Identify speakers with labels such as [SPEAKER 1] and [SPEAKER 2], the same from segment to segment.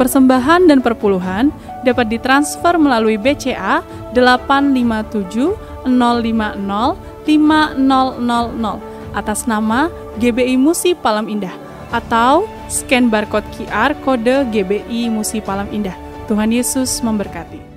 [SPEAKER 1] persembahan dan perpuluhan dapat ditransfer melalui BCA 857 050 5000 atas nama GBI Musi Palam Indah atau scan barcode QR kode GBI Musi Palam Indah. Tuhan Yesus memberkati.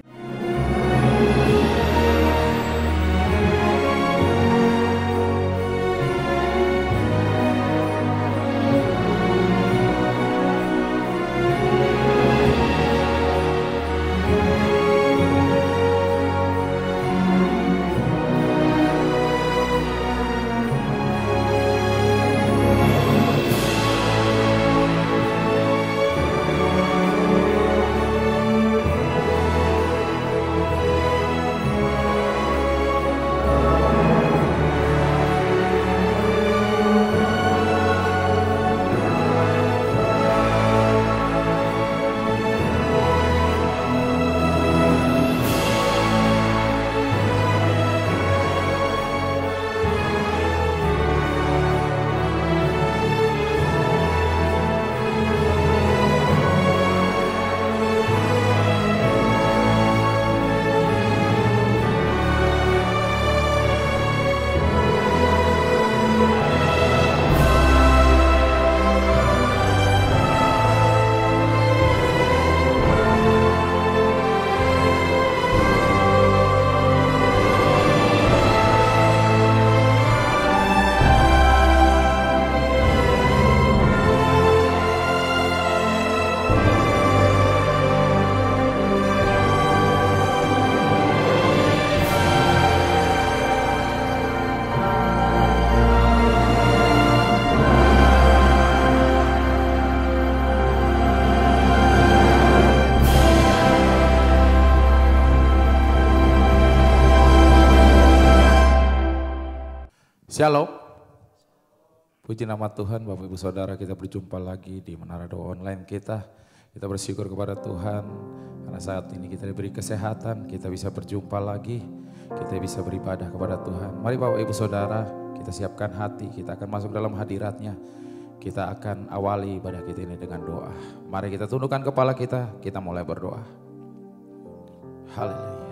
[SPEAKER 2] Shalom. Puji nama Tuhan, Bapak Ibu Saudara, kita berjumpa lagi di Menara Doa Online kita. Kita bersyukur kepada Tuhan karena saat ini kita diberi kesehatan, kita bisa berjumpa lagi, kita bisa beribadah kepada Tuhan. Mari Bapak Ibu Saudara, kita siapkan hati, kita akan masuk dalam hadirat-Nya. Kita akan awali ibadah kita ini dengan doa. Mari kita tundukkan kepala kita mulai berdoa. Haleluya.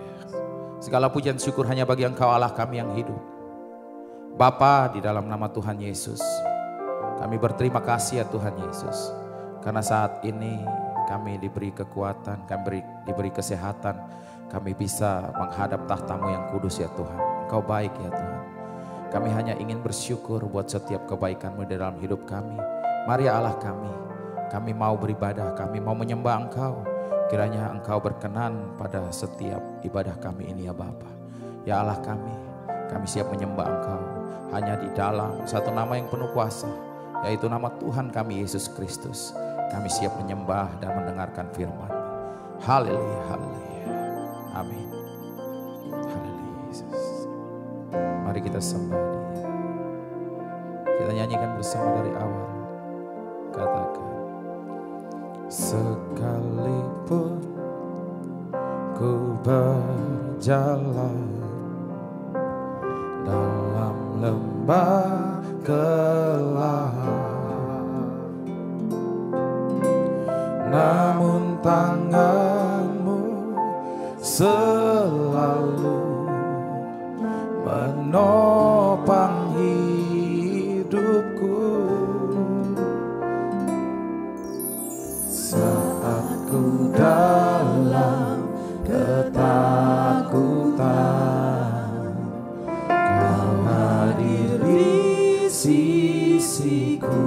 [SPEAKER 2] Segala pujian syukur hanya bagi Engkau Allah kami yang hidup. Bapa, di dalam nama Tuhan Yesus, kami berterima kasih ya Tuhan Yesus. Karena saat ini kami diberi kekuatan, kami diberi kesehatan. Kami bisa menghadap tahta-Mu yang kudus ya Tuhan. Engkau baik ya Tuhan. Kami hanya ingin bersyukur buat setiap kebaikan-Mu di dalam hidup kami. Mari Allah kami mau beribadah, kami mau menyembah Engkau. Kiranya Engkau berkenan pada setiap ibadah kami ini ya Bapa. Ya Allah kami siap menyembah Engkau. Hanya di dalam satu nama yang penuh kuasa, yaitu nama Tuhan kami Yesus Kristus. Kami siap menyembah dan mendengarkan firman. Haleluya, haleluya. Amin. Haleluya Yesus. Mari kita sembah Dia. Kita nyanyikan bersama dari awal. Katakan, sekalipun ku berjalan dalam lembah gelap, namun tangan-Mu selalu menopang hidupku. Saat ku dalam ketakutan, Kau hadir di sisiku.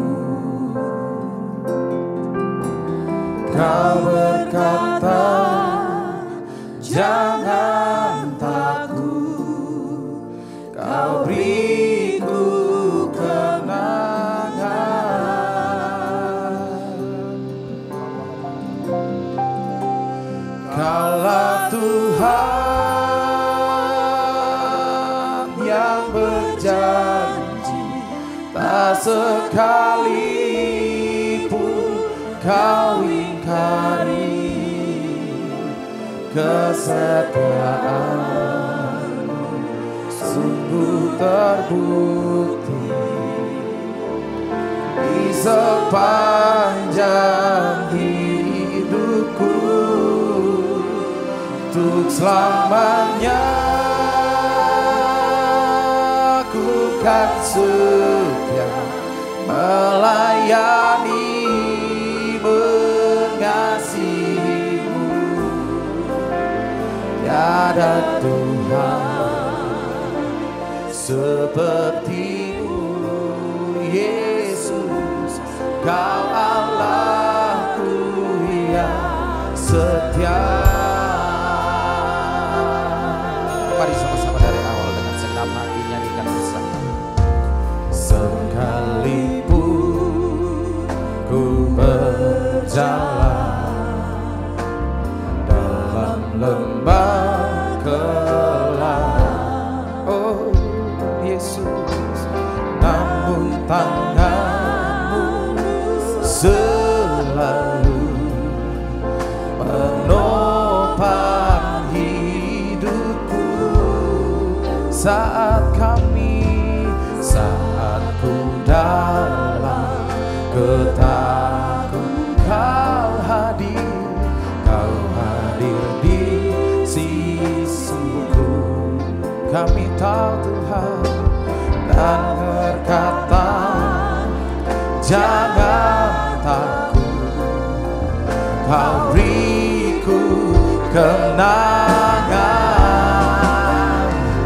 [SPEAKER 2] Kau berkata, jangan takut, Kau beriku kenangan. Kaulah Tuhan yang berjanji, tak sekalipun Kau ingkari kesetiaan-Mu, sungguh terbukti di sepanjang hidupku. untuk selamanya. Ku kan setia melayani, mengasihimu. Tiada Tuhan sepertimu, Yesus. Kau Allahku yang setia. Mari sama-sama dari awal dengan segenap hati nyanyikan bersama. Sekalipun ku berjalan dalam lembah gelap, oh Yesus, namun tanganmu selalu menopang hidupku. Saat ku dalam ketakutan, kau hadir di sisiku. Kami tahu Tuhan dan berkata, jangan takut, kau beriku kemenangan.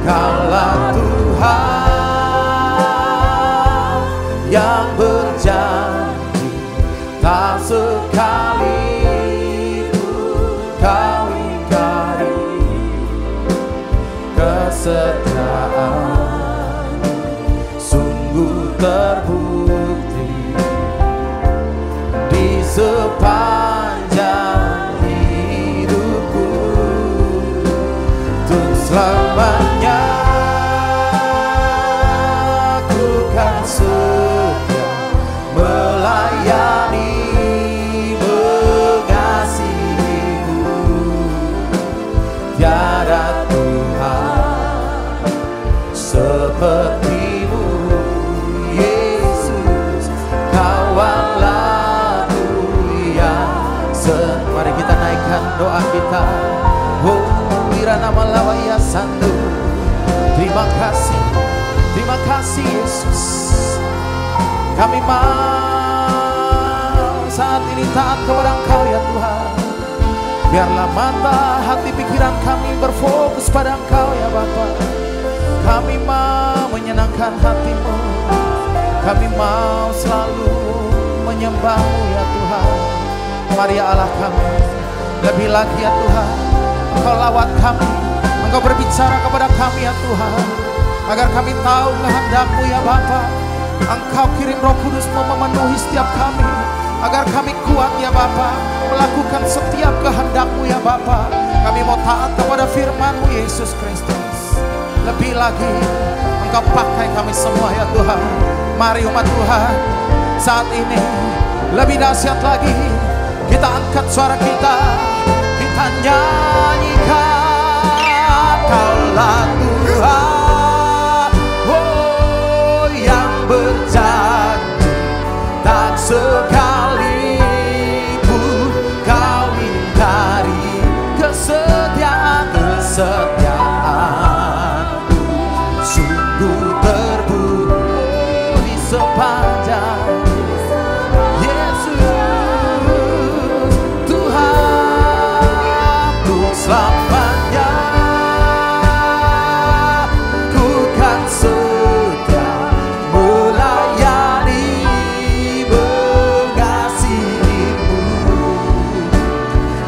[SPEAKER 2] Kaulah Tuhan yang berjanji, tak sekalipun kau ingkari. Kesetiaan sungguh terbukti di sepanjang hidupku. Untuk selamanya ku kan setia melayani, mengasihimu. Tiada Tuhan sepertimu, Yesus. Kau Allahku yang setia. Mari kita naikkan doa kita. Oh, nama lawaya sandu. Terima kasih Yesus. Kami mau saat ini taat kepada Engkau ya Tuhan. Biarlah mata, hati, pikiran kami berfokus pada Engkau ya Bapa. Kami mau menyenangkan hati-Mu. Kami mau selalu menyembah-Mu ya Tuhan. Mari ya Allah kami, lebih lagi ya Tuhan, Engkau lawat kami, Engkau berbicara kepada kami ya Tuhan, agar kami tahu kehendak-Mu ya Bapa. Engkau kirim Roh Kudus memenuhi setiap kami, agar kami kuat ya Bapa, melakukan setiap kehendak-Mu ya Bapa. Kami mau taat kepada firman-Mu Yesus Kristus. Lebih lagi Engkau pakai kami semua ya Tuhan. Mari umat Tuhan, saat ini lebih dahsyat lagi, kita angkat suara kita, kita nyanyikan. Kaulah Tuhan, oh yang berjanji, tak sekalipun kau ingkari. Kesetiaan sungguh terbukti di sepanjang. Yesus Tuhan, untuk selamanya ku kan setia melayani, mengasihimu.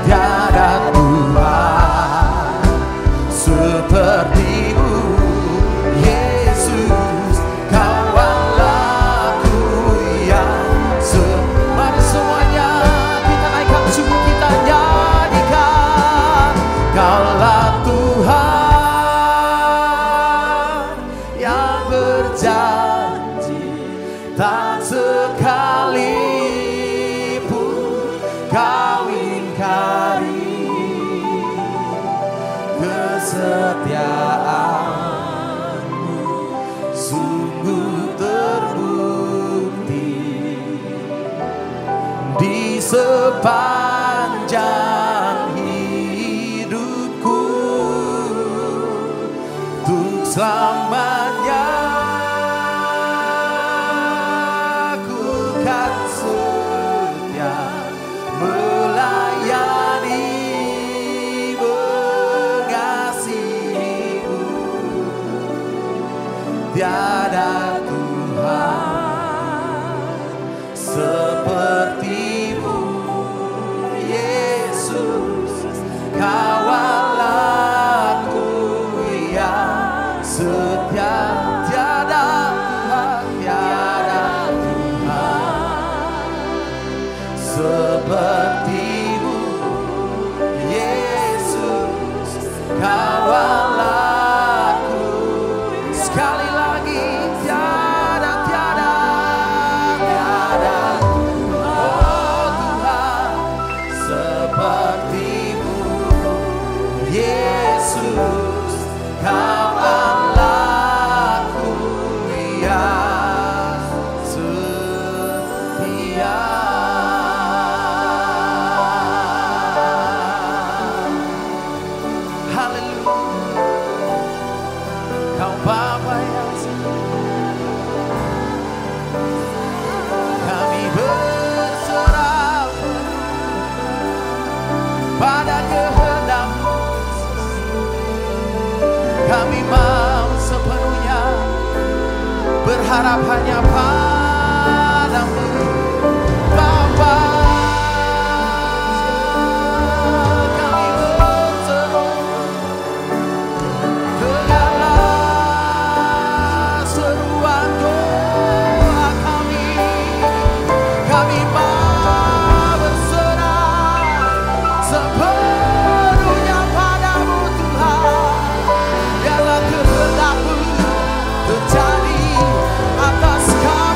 [SPEAKER 2] Tiada Tuhan sepertimu, Yesus. Kau Allahku yang mari semuanya kita naikkan suku, kita nyanyikan. Kaulah Tuhan yang berjanji, tak sekalipun kau ingkari. Kesetiaan-Mu sungguh terbukti di sepanjang hidupku. selamanya ku kan setia melayani mengasihimu. Tiada Tuhan sepertimu, Yesus, kawal aku yang setia. Tiada Tuhan sepertimu, Yesus, kawal aku. Sekali lagi, tiada oh Tuhan sepertimu, Yesus, kawal aku yang setia. Haleluya, Kau Bapa yang setia. Kami berserah pada kehendak-Mu. Kami mau sepenuhnya berharap hanya pada-Mu, Bapa. Kami berseru, dengarlah seruan doa kami. Kami mau berserah sepenuhnya pada-Mu, Tuhan. Biarlah kehendak-Mu terjadi atas kami.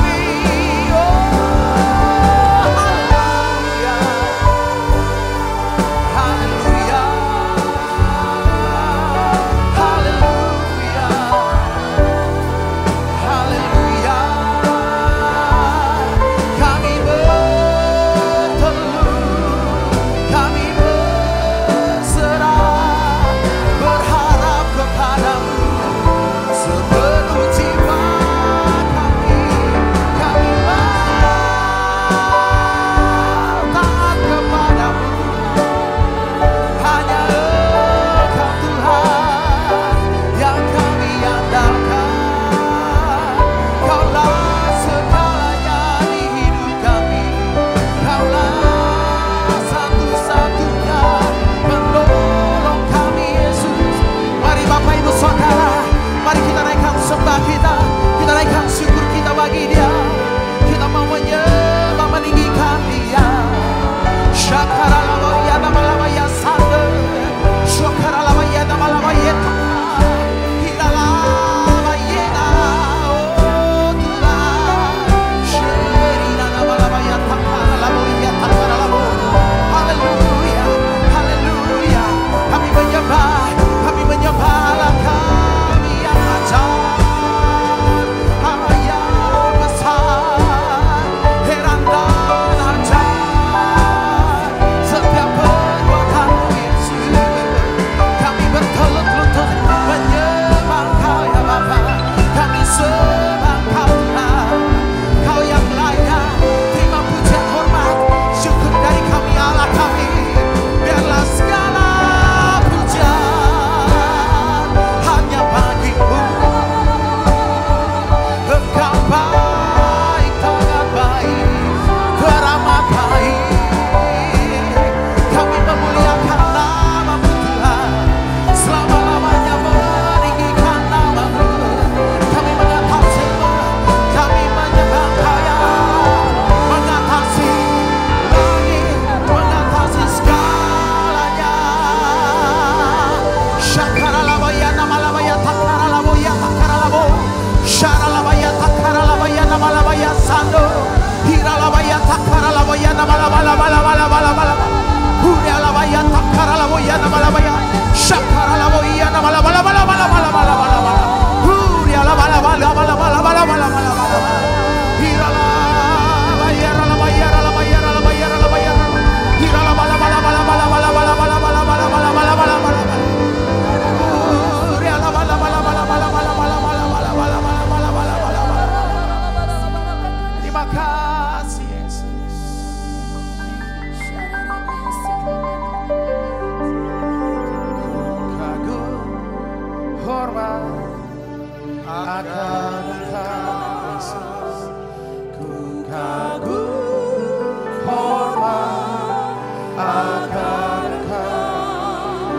[SPEAKER 2] akan Engkau.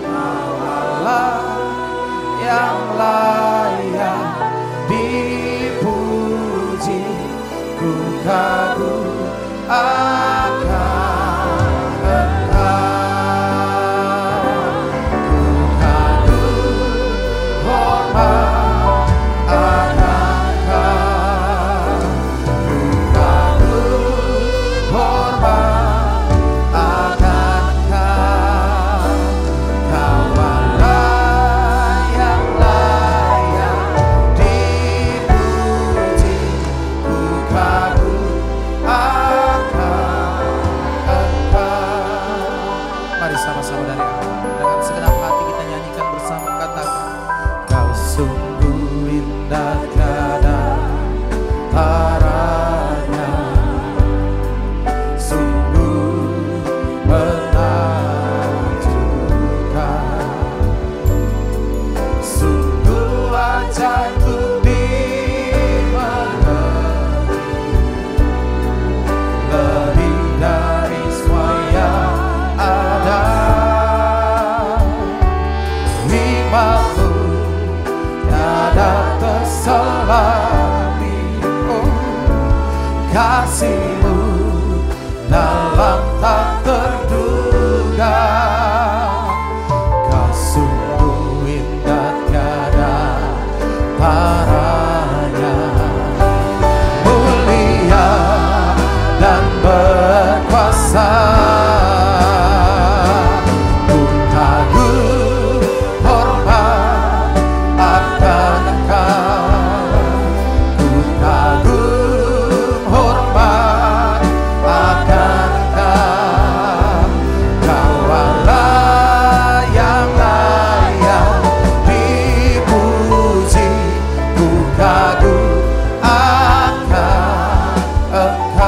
[SPEAKER 2] Kaulah yang layak dipuji, ku kagum akan Engkau. Ku kagum hormat akan Engkau. Ku kagum hormat akan Engkau. Kaulah yang layak dipuji, ku kagum akan Engkau. Mari sama-sama dari awal dengan segenap hati kita nyanyikan bersama, katakan, Kau sungguh indah tiada taranya, sungguh menakjubkan, sungguh ajaib untuk dimengerti, lebih dari semua yang ada. Hikmat-Mu tiada terselami, kasih-Mu dalam tak terduga. Kau sungguh indah tiada taranya, mulia dan berkuasa. Ku kagum hormat akan Engkau. Ku kagum hormat akan Engkau. Kaulah yang layak dipuji, ku kagum akan Engkau.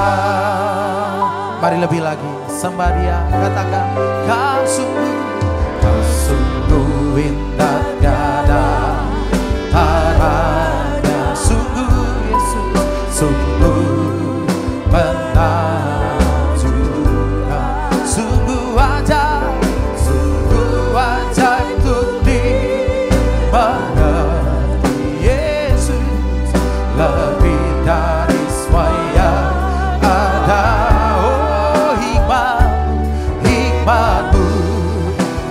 [SPEAKER 2] Mari lebih lagi sembah Dia, katakan, Kau sungguh indah tiada taranya, sungguh Yesus, sungguh menakjubkan, sungguh ajaib untuk dimengerti. Yesus lebih dari semua yang ada. Oh, hikmat-Mu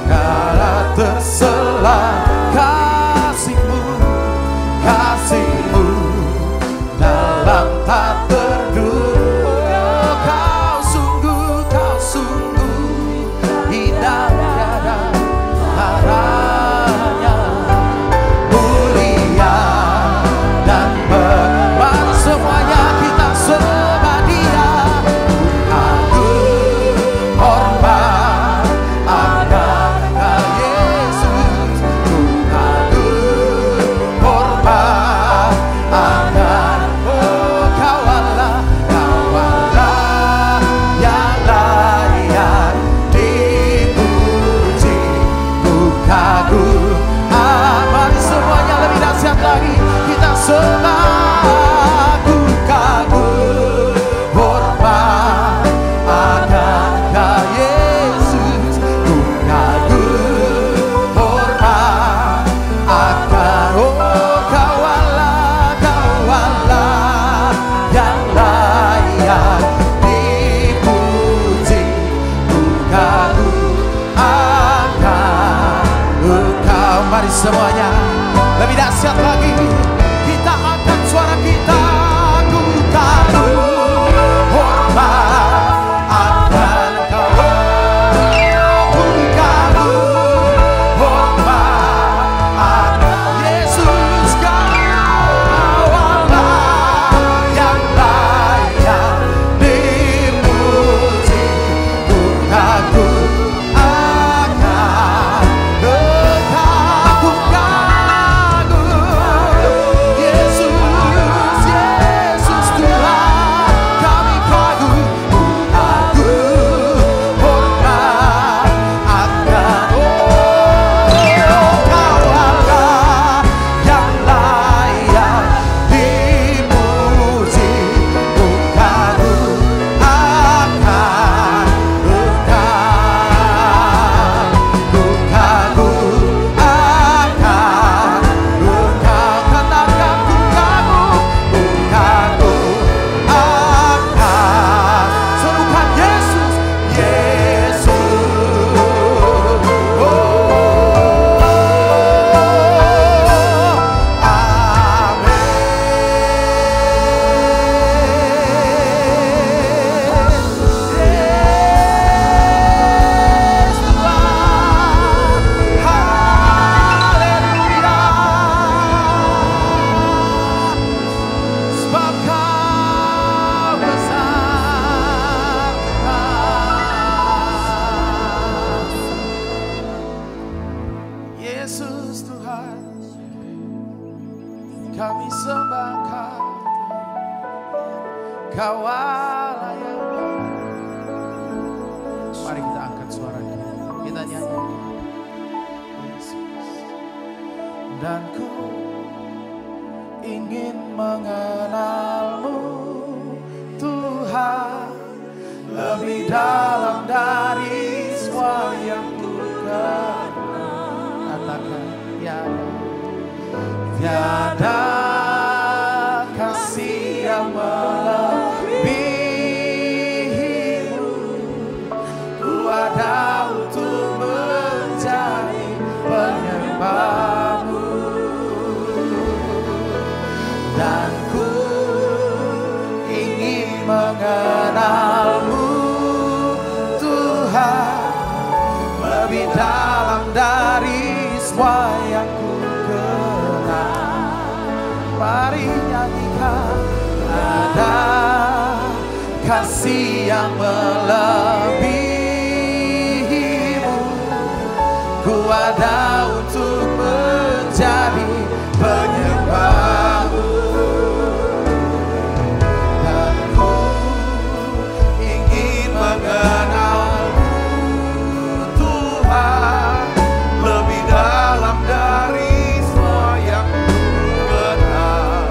[SPEAKER 2] kala tersela, kasih-Mu dalam tak terduga. Kau sungguh indah tiada taranya, mulia dan berkuasa. Semuanya kita sembah Dia. Kagum hormat akan Engkau, Yesus. Ku kagum hormat akan Kaulah yang layak dipuji, ku kagum. Mari semuanya lebih dahsyat lagi kita sembah. Ku kagum hormat akan Engkau, Yesus. Ku kagum hormat akan Kaulah yang layak dipuji, ku kagum akan Engkau. Mari semuanya lebih dahsyat lagi kita angkat suara kita. Ku kagum hormat akan Engkau. Ku kagum hormat akan Yesus. Kaulah yang layak dipuji, ku kagum akan Engkau. Ku kagum Kau Allah yang baik. Mari kita angkat suara kita nyanyi. Yesus. Dan ku ingin mengenal-Mu Tuhan, lebih dalam dari semua yang ku kenal. Katakan tiada kasih yang melebihi-Mu. Ku ada untuk menjadi penyembah-Mu, dan ku ingin mengenal-Mu Tuhan, lebih dalam dari semua yang ku kenal. Mari nyanyikan, ada kasih yang melebihi-Mu. Ku ada untuk menjadi penyembah-Mu, dan ku ingin mengenal-Mu Tuhan, lebih dalam dari semua yang ku kenal.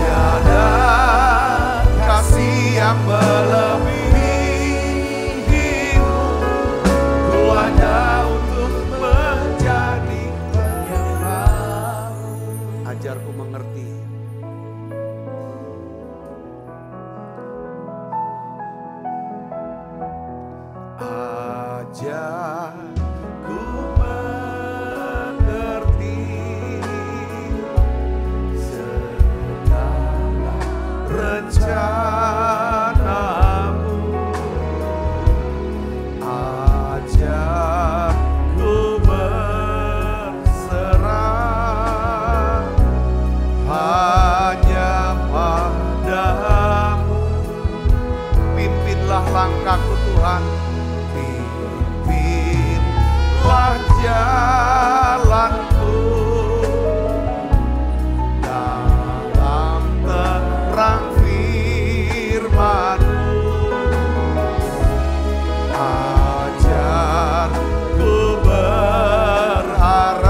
[SPEAKER 2] Tiada kasih yang melebihi-Mu. Ku ada untuk menjadi penyembah. Ajarku mengerti. Ajarku mengerti segala rencana-Mu. Ajarku berserah hanya padamu. Pimpinlah langkahku Tuhan, pimpinlah jalanku dalam terang firman-Mu. Ajarku berharap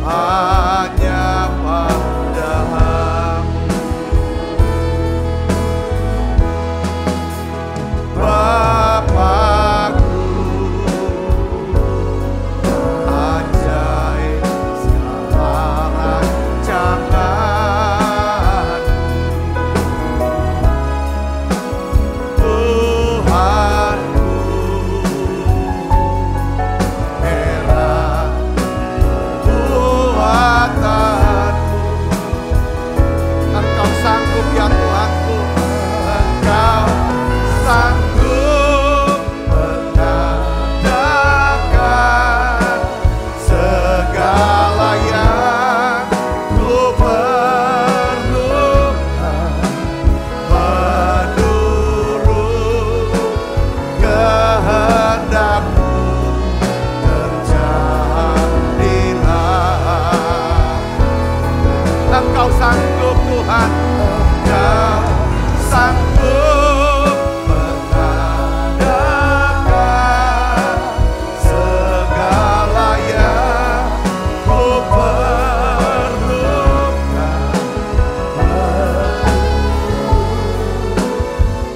[SPEAKER 2] hanya padamu. Bapakku, ajaib segala rancangan. Tuhanku, heran kuatanmu. Engkau sanggup ya Tuhanku, Engkau sanggup mengadakan segala yang ku perlukan. Menurut kehendak-Mu terjadilah. Engkau sanggup Tuhan, Engkau sanggup mengadakan segala yang ku perlukan.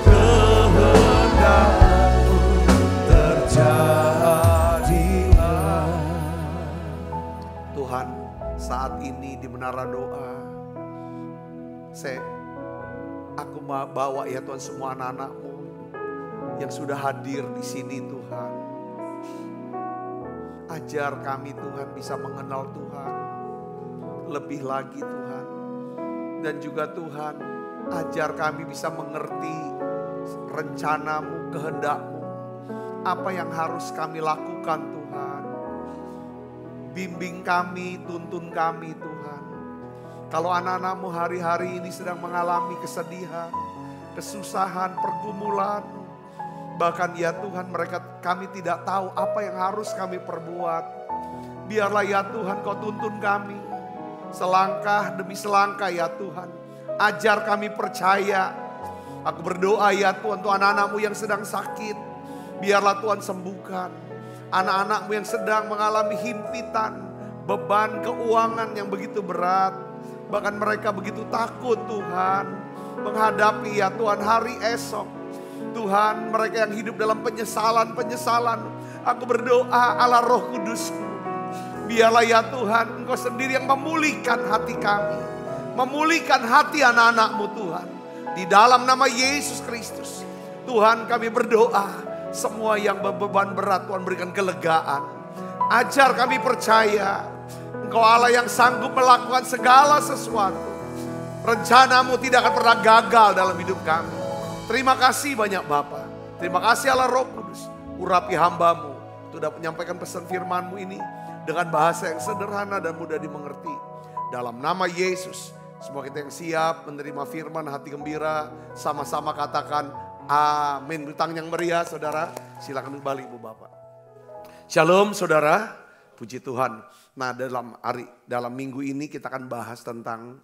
[SPEAKER 2] Kehendak-Mu terjadilah. Tuhan, saat ini di menara doa, aku mau bawa ya Tuhan semua anak-anak-Mu yang sudah hadir di sini Tuhan. Ajar kami Tuhan bisa mengenal Tuhan lebih lagi Tuhan. Dan juga Tuhan, ajar kami bisa mengerti rencana-Mu, kehendak-Mu. Apa yang harus kami lakukan Tuhan. Bimbing kami, tuntun kami Tuhan. Kalau anak-anak-Mu hari-hari ini sedang mengalami kesedihan, kesusahan, pergumulan, bahkan ya Tuhan kami tidak tahu apa yang harus kami perbuat. Biarlah ya Tuhan Kau tuntun kami.
[SPEAKER 3] selangkah demi selangkah ya Tuhan. Ajar kami percaya. Aku berdoa ya Tuhan, untuk anak-anak-Mu yang sedang sakit, biarlah Tuhan sembuhkan. Anak-anak-Mu yang sedang mengalami himpitan, beban keuangan yang begitu berat. Bahkan mereka begitu takut Tuhan menghadapi ya Tuhan hari esok. Tuhan, mereka yang hidup dalam penyesalan. Aku berdoa Allah Roh Kudus, biarlah ya Tuhan Engkau sendiri yang memulihkan hati kami. Memulihkan hati anak-anak-Mu Tuhan. Di dalam nama Yesus Kristus. Tuhan, kami berdoa, semua yang beban berat Tuhan berikan kelegaan. Ajar kami percaya Engkau Allah yang sanggup melakukan segala sesuatu. Rencana-Mu tidak akan pernah gagal dalam hidup kami. Terima kasih banyak Bapa. Terima kasih Allah Roh Kudus. Urapi hamba-Mu, sudah menyampaikan pesan firman-Mu ini dengan bahasa yang sederhana dan mudah dimengerti. Dalam nama Yesus, semua kita yang siap menerima firman, hati gembira, sama-sama katakan amin. Beri tangan yang meriah saudara. Silakan kembali Ibu Bapak. Shalom saudara, puji Tuhan. Nah dalam minggu ini kita akan bahas tentang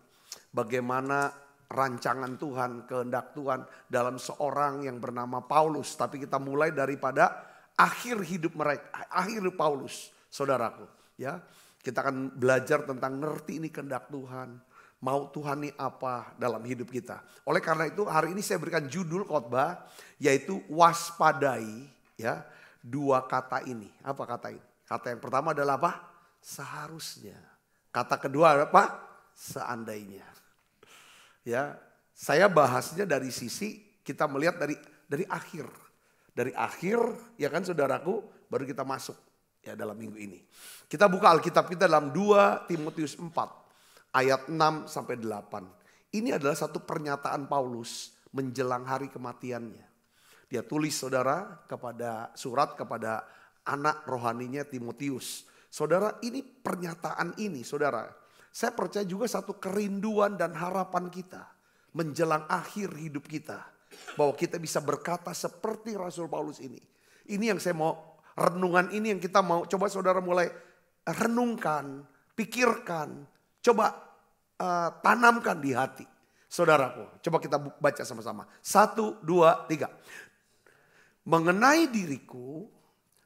[SPEAKER 3] bagaimana rancangan Tuhan, kehendak Tuhan dalam seorang yang bernama Paulus. Tapi kita mulai daripada akhir hidup mereka, akhir hidup Paulus, saudaraku. Ya, kita akan belajar tentang ngerti ini kehendak Tuhan. Mau Tuhan ini apa dalam hidup kita. Oleh karena itu hari ini saya berikan judul khotbah yaitu waspadai ya, dua kata ini. Apa kata ini? Kata yang pertama adalah apa? Seharusnya. Kata kedua apa? Seandainya. Ya, saya bahasnya dari sisi kita melihat dari akhir. Dari akhir ya kan saudaraku, baru kita masuk ya dalam minggu ini. Kita buka Alkitab kita dalam 2 Timotius 4. Ayat 6 sampai 8. Ini adalah satu pernyataan Paulus menjelang hari kematiannya. Dia tulis saudara surat kepada anak rohaninya Timotius. Saudara, ini pernyataan ini saudara. Saya percaya juga satu kerinduan dan harapan kita menjelang akhir hidup kita. Bahwa kita bisa berkata seperti Rasul Paulus ini. Ini yang saya mau, renungan ini yang kita mau coba saudara mulai renungkan, pikirkan. Coba tanamkan di hati. Saudaraku, coba kita baca sama-sama. 1, 2, 3. Mengenai diriku,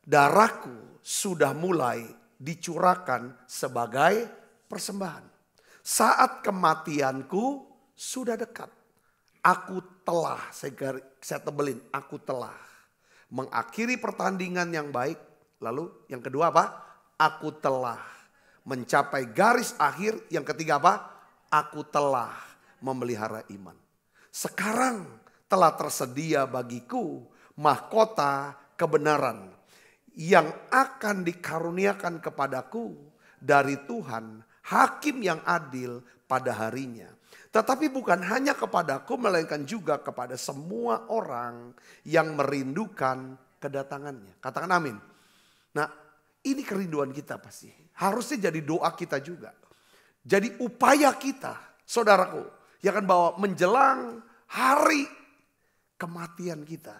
[SPEAKER 3] darahku sudah mulai dicurahkan sebagai persembahan. Saat kematianku sudah dekat. Aku telah, saya tebelin, aku telah mengakhiri pertandingan yang baik. Lalu yang kedua apa? Aku telah mencapai garis akhir. Yang ketiga apa? Aku telah memelihara iman. Sekarang telah tersedia bagiku mahkota kebenaran yang akan dikaruniakan kepadaku dari Tuhan, hakim yang adil pada harinya. Tetapi bukan hanya kepadaku, melainkan juga kepada semua orang yang merindukan kedatangannya. Katakan amin. Nah, ini kerinduan kita pasti. Harusnya jadi doa kita juga. Jadi upaya kita, saudaraku, yang akan bawa menjelang hari kematian kita.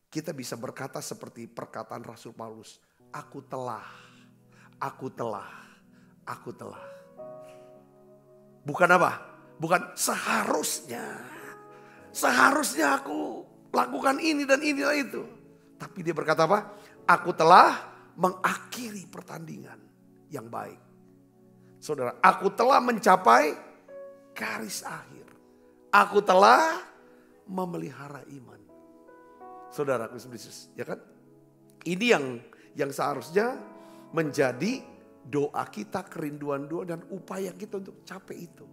[SPEAKER 3] Kita bisa berkata seperti perkataan Rasul Paulus. Aku telah. Bukan apa? Bukan seharusnya. Seharusnya aku lakukan ini dan ini dan itu. Tapi dia berkata apa? Aku telah mengakhiri pertandingan yang baik. Saudara, aku telah mencapai garis akhir. Aku telah memelihara iman. Saudara Kristus, ya kan? Ini yang seharusnya menjadi doa kita, kerinduan doa dan upaya kita untuk capai itu.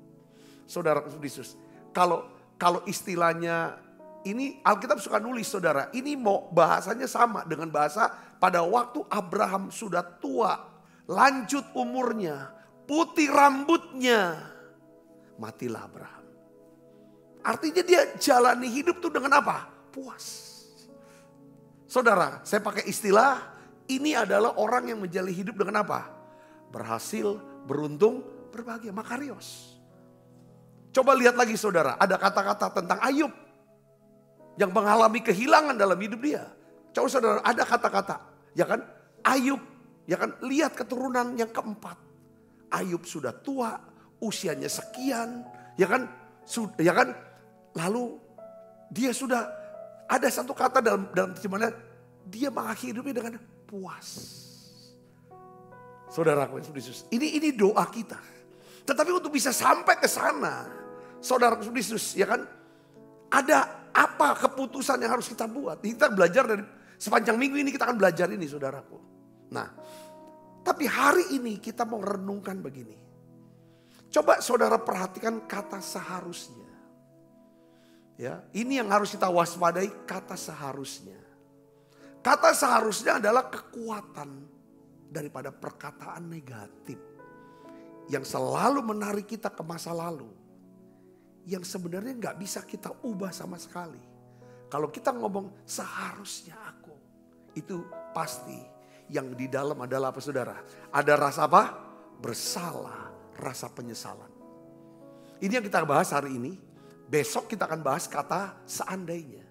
[SPEAKER 3] Saudara Kristus, kalau istilahnya ini Alkitab suka nulis saudara, ini mau bahasanya sama dengan bahasa pada waktu Abraham sudah tua, lanjut umurnya, putih rambutnya, matilah Abraham. Artinya dia jalani hidup tuh dengan apa? Puas. Saudara, saya pakai istilah, ini adalah orang yang menjalani hidup dengan apa? Berhasil, beruntung, berbahagia, makarios. Coba lihat lagi saudara, ada kata-kata tentang Ayub yang mengalami kehilangan dalam hidup dia. Coba saudara, ada kata-kata, ya kan? Ayub, ya kan? Lihat keturunan yang keempat. Ayub sudah tua, usianya sekian, ya kan? Ya kan? Lalu dia sudah ada satu kata dalam terjemahannya, dia mengakhiri hidupnya dengan puas. Saudaraku Yesus, ini doa kita. Tetapi untuk bisa sampai ke sana, saudaraku Yesus, ya kan? Ada apa keputusan yang harus kita buat? Kita belajar dari sepanjang minggu ini, kita akan belajar ini, saudaraku. Nah, tapi hari ini kita mau renungkan begini. Coba saudara perhatikan kata seharusnya. Ya, ini yang harus kita waspadai, kata seharusnya. Kata seharusnya adalah kekuatan daripada perkataan negatif yang selalu menarik kita ke masa lalu, yang sebenarnya nggak bisa kita ubah sama sekali. Kalau kita ngomong seharusnya aku, itu pasti yang di dalam adalah apa, saudara? Ada rasa apa? Bersalah, rasa penyesalan. Ini yang kita bahas hari ini. Besok kita akan bahas kata seandainya.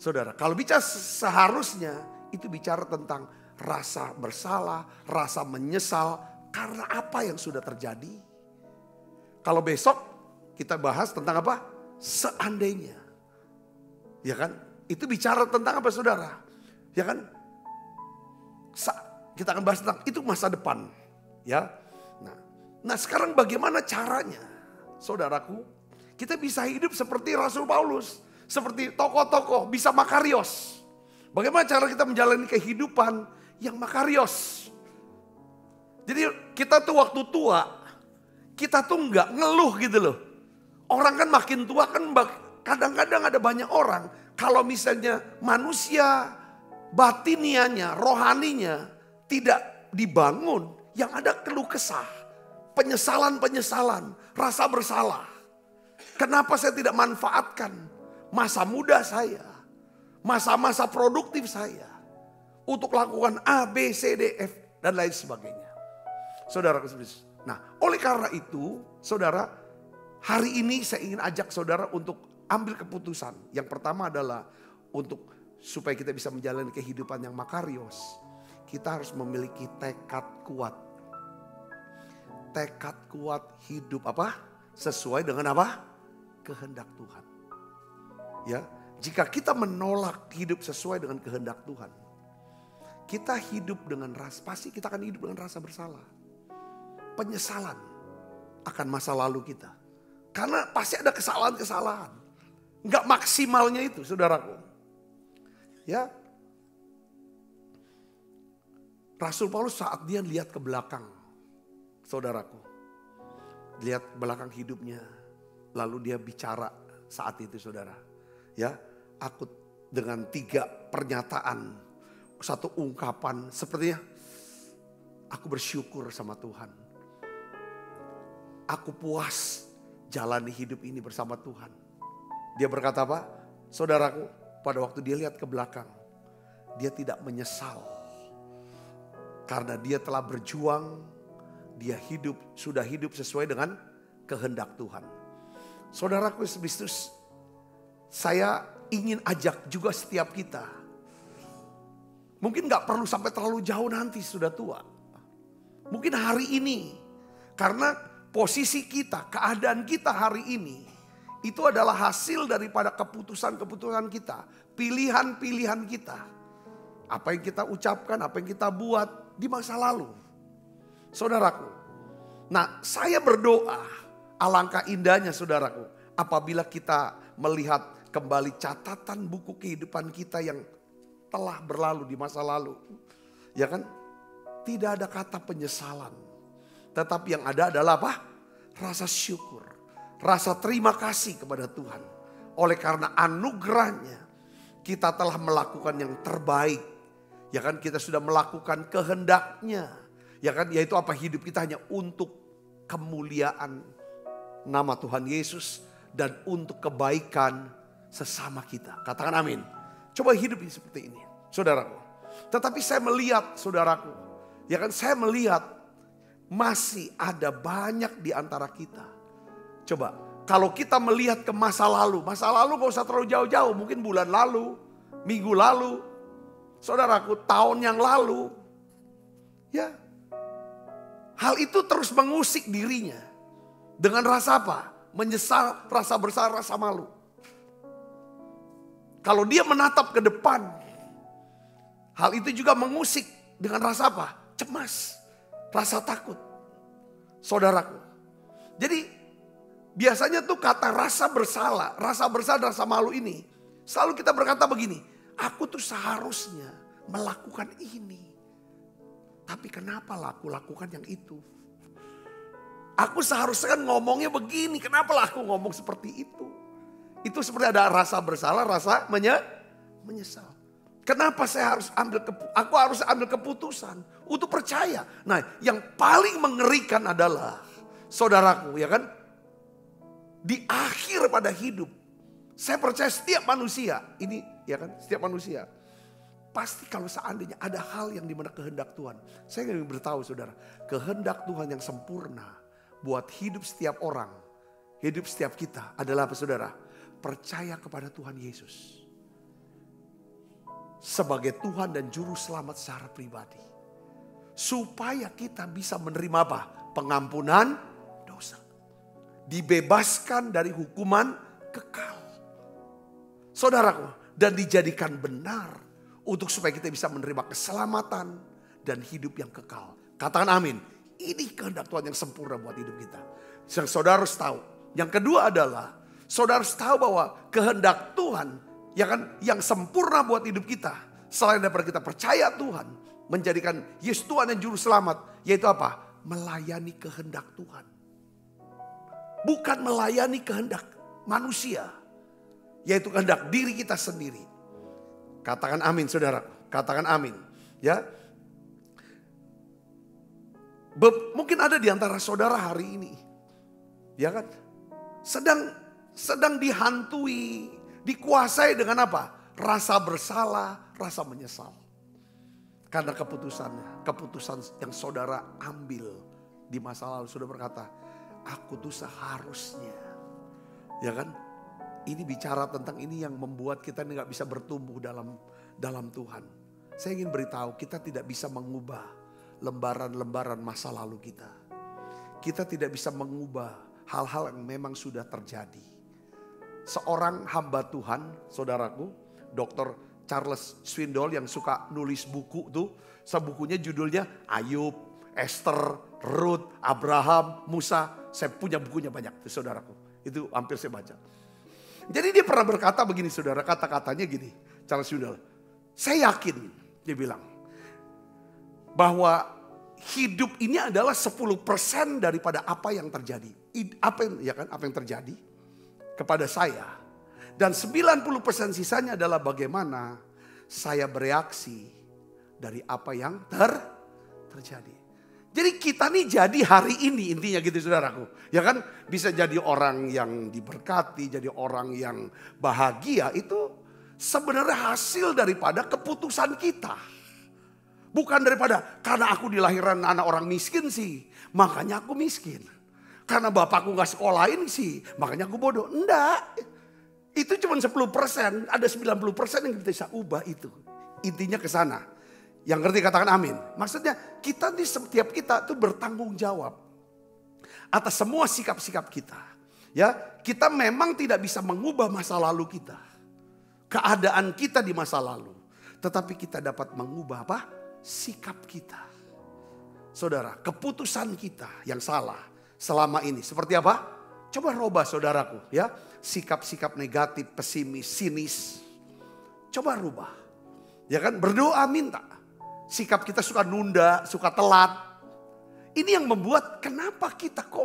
[SPEAKER 3] Saudara, kalau bicara seharusnya, itu bicara tentang rasa bersalah, rasa menyesal karena apa yang sudah terjadi. Kalau besok kita bahas tentang apa? Seandainya. Ya kan? Itu bicara tentang apa, saudara? Ya kan? Kita akan bahas tentang itu masa depan. Ya. Nah, sekarang bagaimana caranya? Saudaraku, kita bisa hidup seperti Rasul Paulus, seperti tokoh-tokoh, bisa makarios. Bagaimana cara kita menjalani kehidupan yang makarios? Jadi kita tuh waktu tua, kita tuh nggak ngeluh gitu loh. Orang kan makin tua kan kadang-kadang ada banyak orang, kalau misalnya manusia batinianya, rohaninya tidak dibangun, yang ada keluh kesah, penyesalan-penyesalan, rasa bersalah. Kenapa saya tidak manfaatkan masa muda saya, masa-masa produktif saya untuk lakukan A, B, C, D, F dan lain sebagainya. Saudara, nah oleh karena itu saudara, hari ini saya ingin ajak saudara untuk ambil keputusan. Yang pertama adalah untuk supaya kita bisa menjalani kehidupan yang makarios, kita harus memiliki tekad kuat. Tekad kuat hidup apa? Sesuai dengan apa? Kehendak Tuhan. Ya, jika kita menolak hidup sesuai dengan kehendak Tuhan, kita hidup dengan pasti kita akan hidup dengan rasa bersalah. Penyesalan akan masa lalu kita. Karena pasti ada kesalahan-kesalahan. Enggak maksimalnya itu, saudaraku. Ya. Rasul Paulus saat dia lihat ke belakang, saudaraku. Lihat belakang hidupnya. Lalu dia bicara saat itu, saudara. Ya, aku dengan 3 pernyataan, satu ungkapan sepertinya, aku bersyukur sama Tuhan. Aku puas jalani hidup ini bersama Tuhan. Dia berkata apa? Saudaraku, pada waktu dia lihat ke belakang, dia tidak menyesal. Karena dia telah berjuang, dia sudah hidup sesuai dengan kehendak Tuhan. Saudaraku Kristus, saya ingin ajak juga setiap kita. Mungkin gak perlu sampai terlalu jauh nanti sudah tua. Mungkin hari ini, karena posisi kita, keadaan kita hari ini, itu adalah hasil daripada keputusan-keputusan kita. Pilihan-pilihan kita. Apa yang kita ucapkan, apa yang kita buat di masa lalu. Saudaraku. Nah, saya berdoa, alangkah indahnya saudaraku, apabila kita melihat kembali catatan buku kehidupan kita yang telah berlalu di masa lalu. Ya kan? Tidak ada kata penyesalan. Tetapi yang ada adalah apa? Rasa syukur. Rasa terima kasih kepada Tuhan. Oleh karena anugerahnya kita telah melakukan yang terbaik. Ya kan, kita sudah melakukan kehendaknya. Ya kan, yaitu apa? Hidup kita hanya untuk kemuliaan nama Tuhan Yesus. Dan untuk kebaikan sesama kita. Katakan amin. Coba hidup seperti ini, saudaraku. Tetapi saya melihat, saudaraku. Ya kan, saya melihat masih ada banyak di antara kita. Coba, kalau kita melihat ke masa lalu gak usah terlalu jauh-jauh. Mungkin bulan lalu, minggu lalu, saudaraku, tahun yang lalu. Ya, hal itu terus mengusik dirinya. Dengan rasa apa? Menyesal, rasa bersalah, rasa malu. Kalau dia menatap ke depan, hal itu juga mengusik dengan rasa apa? Cemas, rasa takut. Saudaraku. Jadi biasanya tuh kata rasa bersalah, rasa malu ini. Selalu kita berkata begini, aku tuh seharusnya melakukan ini. Tapi kenapa lah aku lakukan yang itu? Aku seharusnya kan ngomongnya begini, kenapa lah aku ngomong seperti itu? Itu seperti ada rasa bersalah, rasa menyesal. Kenapa aku harus ambil keputusan untuk percaya. Nah, yang paling mengerikan adalah saudaraku, ya kan? Di akhir pada hidup, saya percaya setiap manusia, ini ya kan, setiap manusia pasti kalau seandainya ada hal yang dimana kehendak Tuhan. Saya ingin beritahu saudara, kehendak Tuhan yang sempurna buat hidup setiap orang, hidup setiap kita adalah apa saudara? Percaya kepada Tuhan Yesus sebagai Tuhan dan Juru Selamat secara pribadi. Supaya kita bisa menerima apa? Pengampunan dosa. Dibebaskan dari hukuman kekal. Saudaraku, dan dijadikan benar untuk supaya kita bisa menerima keselamatan dan hidup yang kekal. Katakan amin. Ini kehendak Tuhan yang sempurna buat hidup kita. Yang saudara harus tahu. Yang kedua adalah saudara harus tahu bahwa kehendak Tuhan ya kan, yang sempurna buat hidup kita. Selain daripada kita percaya Tuhan, menjadikan Yesus Tuhan dan Juru Selamat. Yaitu apa? Melayani kehendak Tuhan. Bukan melayani kehendak manusia. Yaitu kehendak diri kita sendiri. Katakan amin saudara. Katakan amin. Ya. Mungkin ada di antara saudara hari ini. Ya kan? Sedang dihantui. Dikuasai dengan apa? Rasa bersalah, rasa menyesal. Karena keputusan yang saudara ambil di masa lalu. Saudara berkata, aku tuh seharusnya. Ya kan? Ini bicara tentang ini yang membuat kita gak bisa bertumbuh dalam Tuhan. Saya ingin beritahu, kita tidak bisa mengubah lembaran-lembaran masa lalu kita. Kita tidak bisa mengubah hal-hal yang memang sudah terjadi. Seorang hamba Tuhan, saudaraku, Dr. Charles Swindoll yang suka nulis buku tuh. Sebukunya judulnya Ayub, Esther, Ruth, Abraham, Musa. Saya punya bukunya banyak tuh saudaraku. Itu hampir saya baca. Jadi dia pernah berkata begini saudara, kata-katanya gini, Charles Swindoll. Saya yakin, dia bilang, bahwa hidup ini adalah 10% daripada apa yang terjadi. Apa yang terjadi kepada saya. Dan 90% sisanya adalah bagaimana saya bereaksi dari apa yang terjadi. Jadi kita nih jadi hari ini intinya gitu saudaraku. Ya kan bisa jadi orang yang diberkati, jadi orang yang bahagia itu sebenarnya hasil daripada keputusan kita. Bukan daripada karena aku dilahirkan anak orang miskin sih, makanya aku miskin. Karena bapakku gak sekolahin sih, makanya aku bodoh. Enggak, itu cuma 10%, ada 90% yang kita bisa ubah itu. Intinya ke sana. Yang ngerti katakan amin. Maksudnya kita di setiap kita tuh bertanggung jawab atas semua sikap-sikap kita. Ya, kita memang tidak bisa mengubah masa lalu kita. Keadaan kita di masa lalu. Tetapi kita dapat mengubah apa? Sikap kita. Saudara, keputusan kita yang salah selama ini seperti apa? Coba rubah saudaraku ya. Sikap-sikap negatif, pesimis, sinis. Coba rubah. Ya kan, berdoa minta. Sikap kita suka nunda, suka telat. Ini yang membuat kenapa kita kok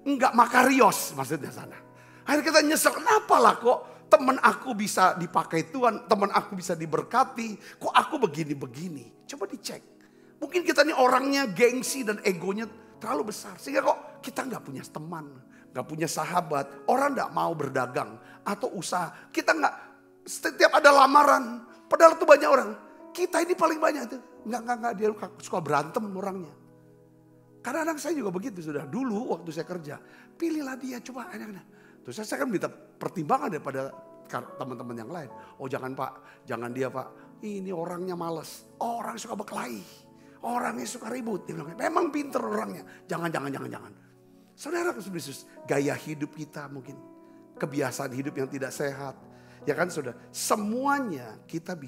[SPEAKER 3] enggak makarios maksudnya sana. Akhirnya kita nyesel, kenapa lah kok teman aku bisa dipakai Tuhan, teman aku bisa diberkati, kok aku begini-begini. Coba dicek. Mungkin kita ini orangnya gengsi dan egonya terlalu besar. Sehingga kok kita enggak punya teman, enggak punya sahabat, orang enggak mau berdagang atau usaha. Kita enggak, setiap ada lamaran, padahal itu banyak orang. Kita ini paling banyak tuh. Enggak, dia suka berantem orangnya. Karena anak saya juga begitu sudah. Dulu waktu saya kerja, pilihlah dia coba anak-anak. Terus saya kan minta pertimbangan daripada teman-teman yang lain. Oh jangan pak, jangan dia pak. Ini orangnya malas. Orang suka berkelahi. Orangnya suka ribut. Dia bilang, memang pinter orangnya. Jangan. Saudara Yesus, gaya hidup kita mungkin, kebiasaan hidup yang tidak sehat. Ya kan saudara, semuanya kita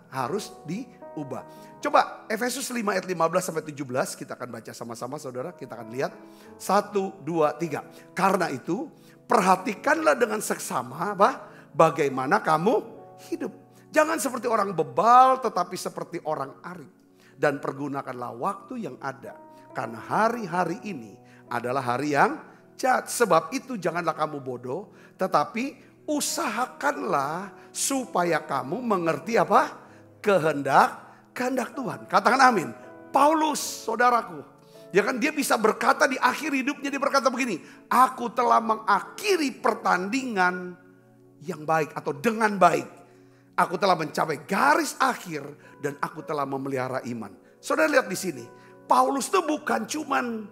[SPEAKER 3] harus diubah. Coba Efesus 5 ayat 15 sampai 17 kita akan baca sama-sama saudara. Kita akan lihat 1, 2, 3. Karena itu perhatikanlah dengan seksama bagaimana kamu hidup. Jangan seperti orang bebal tetapi seperti orang arif. Dan pergunakanlah waktu yang ada. Karena hari-hari ini adalah hari yang jahat. Sebab itu janganlah kamu bodoh, tetapi usahakanlah supaya kamu mengerti apa? Kehendak Tuhan. Katakan amin. Paulus, saudaraku, ya kan, dia bisa berkata di akhir hidupnya, dia berkata begini, aku telah mengakhiri pertandingan yang baik atau dengan baik. Aku telah mencapai garis akhir dan aku telah memelihara iman. Saudara lihat di sini, Paulus itu bukan cuman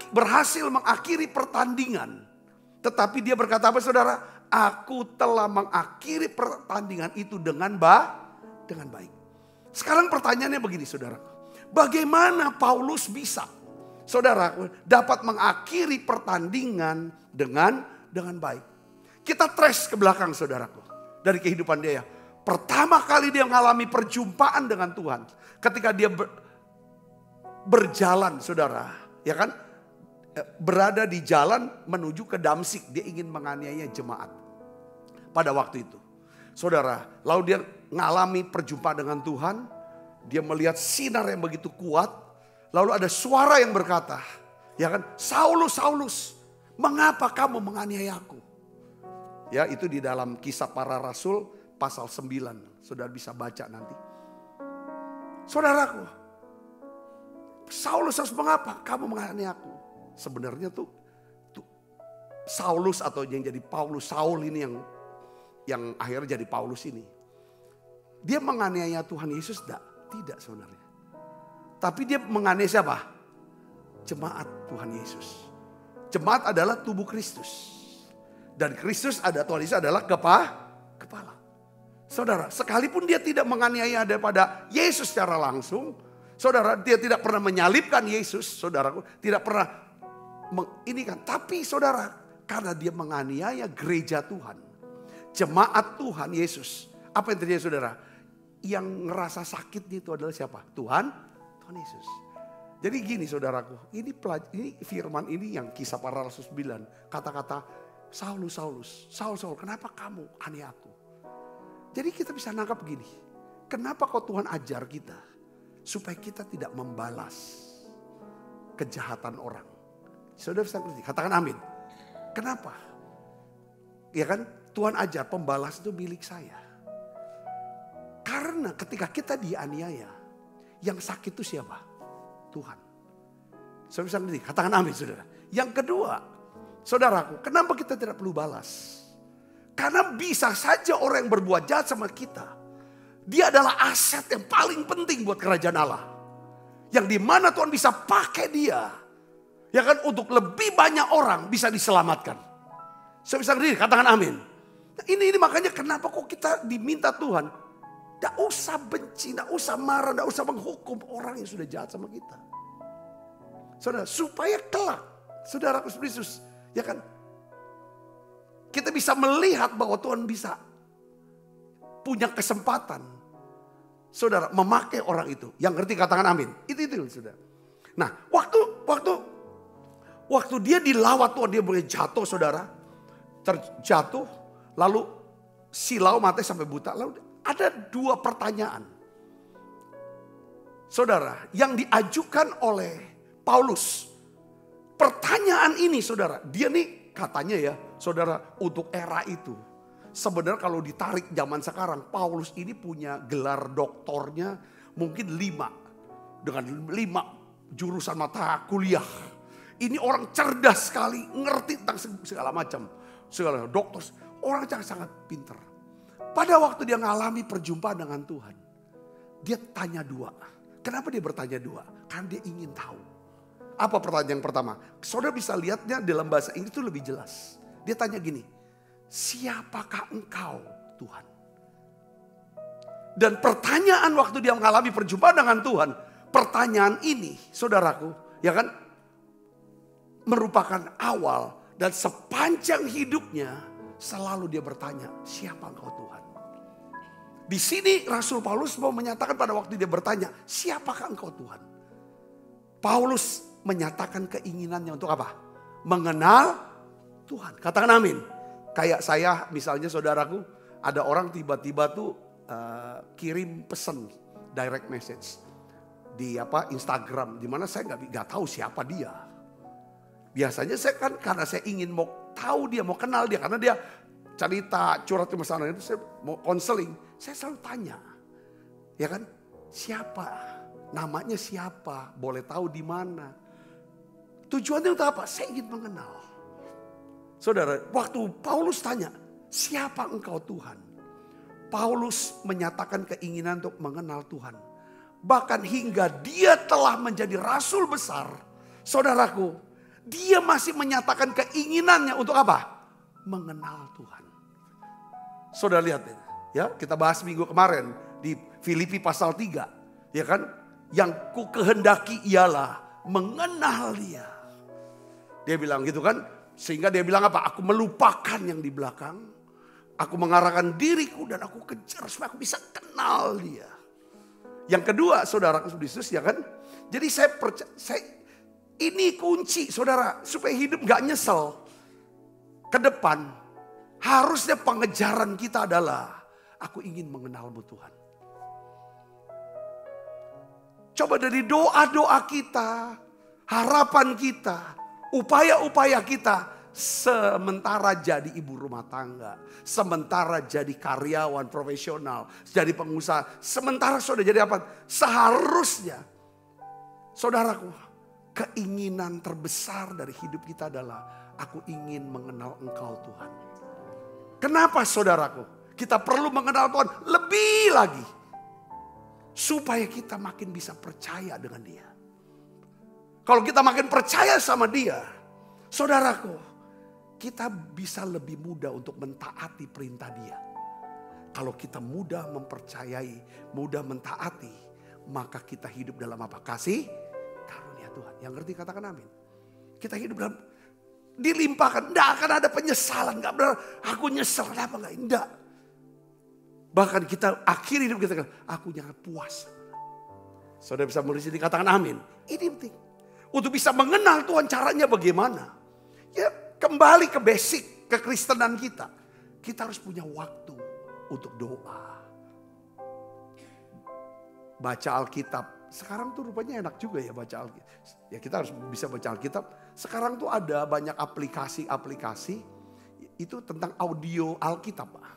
[SPEAKER 3] berhasil mengakhiri pertandingan, tetapi dia berkata apa saudara? Aku telah mengakhiri pertandingan itu dengan baik. Sekarang pertanyaannya begini saudara. Bagaimana Paulus bisa, saudara, dapat mengakhiri pertandingan dengan baik? Kita trace ke belakang saudaraku. Dari kehidupan dia. Pertama kali dia mengalami perjumpaan dengan Tuhan. Ketika dia berjalan saudara. Ya kan? Berada di jalan menuju ke Damsik. Dia ingin menganiaya jemaat. Pada waktu itu. Saudara, lalu dia mengalami perjumpaan dengan Tuhan. Dia melihat sinar yang begitu kuat. Lalu ada suara yang berkata. Ya kan? Saulus, Saulus. Mengapa kamu menganiaya aku? Ya, itu di dalam Kisah Para Rasul pasal 9. Saudara bisa baca nanti. Saudaraku, Saulus, mengapa kamu menganiaya aku? Sebenarnya tuh Saulus atau yang jadi Paulus, Saul ini yang akhirnya jadi Paulus ini. Dia menganiaya Tuhan Yesus? Tidak sebenarnya. Tapi dia menganiaya siapa? Jemaat Tuhan Yesus. Jemaat adalah tubuh Kristus. Dan Kristus Tuhan Yesus adalah kepala. Saudara, sekalipun dia tidak menganiaya daripada Yesus secara langsung. Saudara, dia tidak pernah menyalibkan Yesus. Saudaraku, tidak pernah tapi saudara, karena dia menganiaya gereja Tuhan. Jemaat Tuhan Yesus. Apa yang terjadi saudara? Yang ngerasa sakit itu adalah siapa? Tuhan Yesus. Jadi gini saudaraku, ini firman ini yang Kisah Para Rasul 9. Kata-kata Saulus, Saul, kenapa kamu aniaya aku? Jadi kita bisa nangkap begini. Kenapa kok Tuhan ajar kita? Supaya kita tidak membalas kejahatan orang. Saudara bisa ngerti? Katakan amin. Kenapa? Ya kan, Tuhan ajar pembalas itu milik saya. Karena ketika kita dianiaya, yang sakit itu siapa? Tuhan. Saudara bisa ngerti? Katakan amin saudara. Yang kedua, saudaraku, kenapa kita tidak perlu balas? Karena bisa saja orang yang berbuat jahat sama kita, dia adalah aset yang paling penting buat kerajaan Allah. Yang dimana Tuhan bisa pakai dia, ya kan, untuk lebih banyak orang bisa diselamatkan. Saya bisa berdiri, katakan amin. Nah, ini makanya kenapa kok kita diminta Tuhan, tidak usah benci, tidak usah marah, tidak usah menghukum orang yang sudah jahat sama kita. Saudara, supaya kelak, saudara Yesus, ya kan, kita bisa melihat bahwa Tuhan bisa punya kesempatan, saudara, memakai orang itu. Yang ngerti katakan amin. Itu saudara. Nah, waktu dia dilawat Tuhan, dia boleh jatuh saudara, terjatuh, lalu silau mati sampai buta. Lalu ada dua pertanyaan, saudara, yang diajukan oleh Paulus. Pertanyaan ini saudara, dia nih katanya ya saudara, untuk era itu. Sebenarnya kalau ditarik zaman sekarang, Paulus ini punya gelar doktornya mungkin 5. Dengan 5 jurusan mata kuliah. Ini orang cerdas sekali, ngerti tentang segala macam. Segala dokter, orang yang sangat pintar. Pada waktu dia mengalami perjumpaan dengan Tuhan, dia tanya 2. Kenapa dia bertanya 2? Karena dia ingin tahu. Apa pertanyaan yang pertama? Saudara bisa lihatnya dalam bahasa Inggris itu lebih jelas. Dia tanya gini, siapakah engkau Tuhan? Dan pertanyaan waktu dia mengalami perjumpaan dengan Tuhan, pertanyaan ini saudaraku, ya kan, merupakan awal dan sepanjang hidupnya selalu dia bertanya, siapa engkau Tuhan? Di sini Rasul Paulus mau menyatakan pada waktu dia bertanya, siapakah engkau Tuhan? Paulus menyatakan keinginannya untuk apa? Mengenal Tuhan. Katakan amin. Kayak saya misalnya saudaraku, ada orang tiba-tiba tuh kirim pesan direct message di Instagram, di mana saya nggak tahu siapa dia. Biasanya saya kan karena saya ingin mau tahu dia, mau kenal dia, karena dia cerita curhat ke masalah itu, saya mau konseling, saya selalu tanya, ya kan, siapa, namanya siapa, boleh tahu di mana. Tujuannya untuk apa? Saya ingin mengenal. Saudara, waktu Paulus tanya, siapa engkau Tuhan? Paulus menyatakan keinginan untuk mengenal Tuhan. Bahkan hingga dia telah menjadi rasul besar, saudaraku, dia masih menyatakan keinginannya untuk apa? Mengenal Tuhan. Saudara lihat ya, kita bahas minggu kemarin di Filipi pasal 3, ya kan? Yang ku kehendaki ialah mengenal Dia. Dia bilang gitu kan? Sehingga dia bilang apa? Aku melupakan yang di belakang. Aku mengarahkan diriku dan aku kejar supaya aku bisa kenal Dia. Yang kedua, saudara Yesus, ya kan? Jadi saya percaya, ini kunci saudara supaya hidup gak nyesel. Ke depan harusnya pengejaran kita adalah aku ingin mengenalmu Tuhan. Coba dari doa-doa kita, harapan kita, upaya-upaya kita, sementara jadi ibu rumah tangga, sementara jadi karyawan profesional, jadi pengusaha, sementara sudah jadi apa? Seharusnya, saudaraku, keinginan terbesar dari hidup kita adalah aku ingin mengenal Engkau Tuhan. Kenapa saudaraku? Kita perlu mengenal Tuhan lebih lagi. Supaya kita makin bisa percaya dengan Dia. Kalau kita makin percaya sama Dia, saudaraku, kita bisa lebih mudah untuk mentaati perintah Dia. Kalau kita mudah mempercayai, mudah mentaati, maka kita hidup dalam apa? Kasih karunia Tuhan. Yang ngerti katakan amin. Kita hidup dalam dilimpahkan, tidak akan ada penyesalan, nggak benar. Aku nyesel, kenapa nggak? Tidak. Bahkan kita akhir hidup kita, aku jangan puas. Saudara bisa menulis ini, katakan amin. Ini penting. Untuk bisa mengenal Tuhan, caranya bagaimana? Ya kembali ke basic kekristenan kita. Kita harus punya waktu untuk doa. Baca Alkitab. Sekarang tuh rupanya enak juga ya baca Alkitab. Ya kita harus bisa baca Alkitab. Sekarang tuh ada banyak aplikasi-aplikasi itu tentang audio Alkitab, Pak.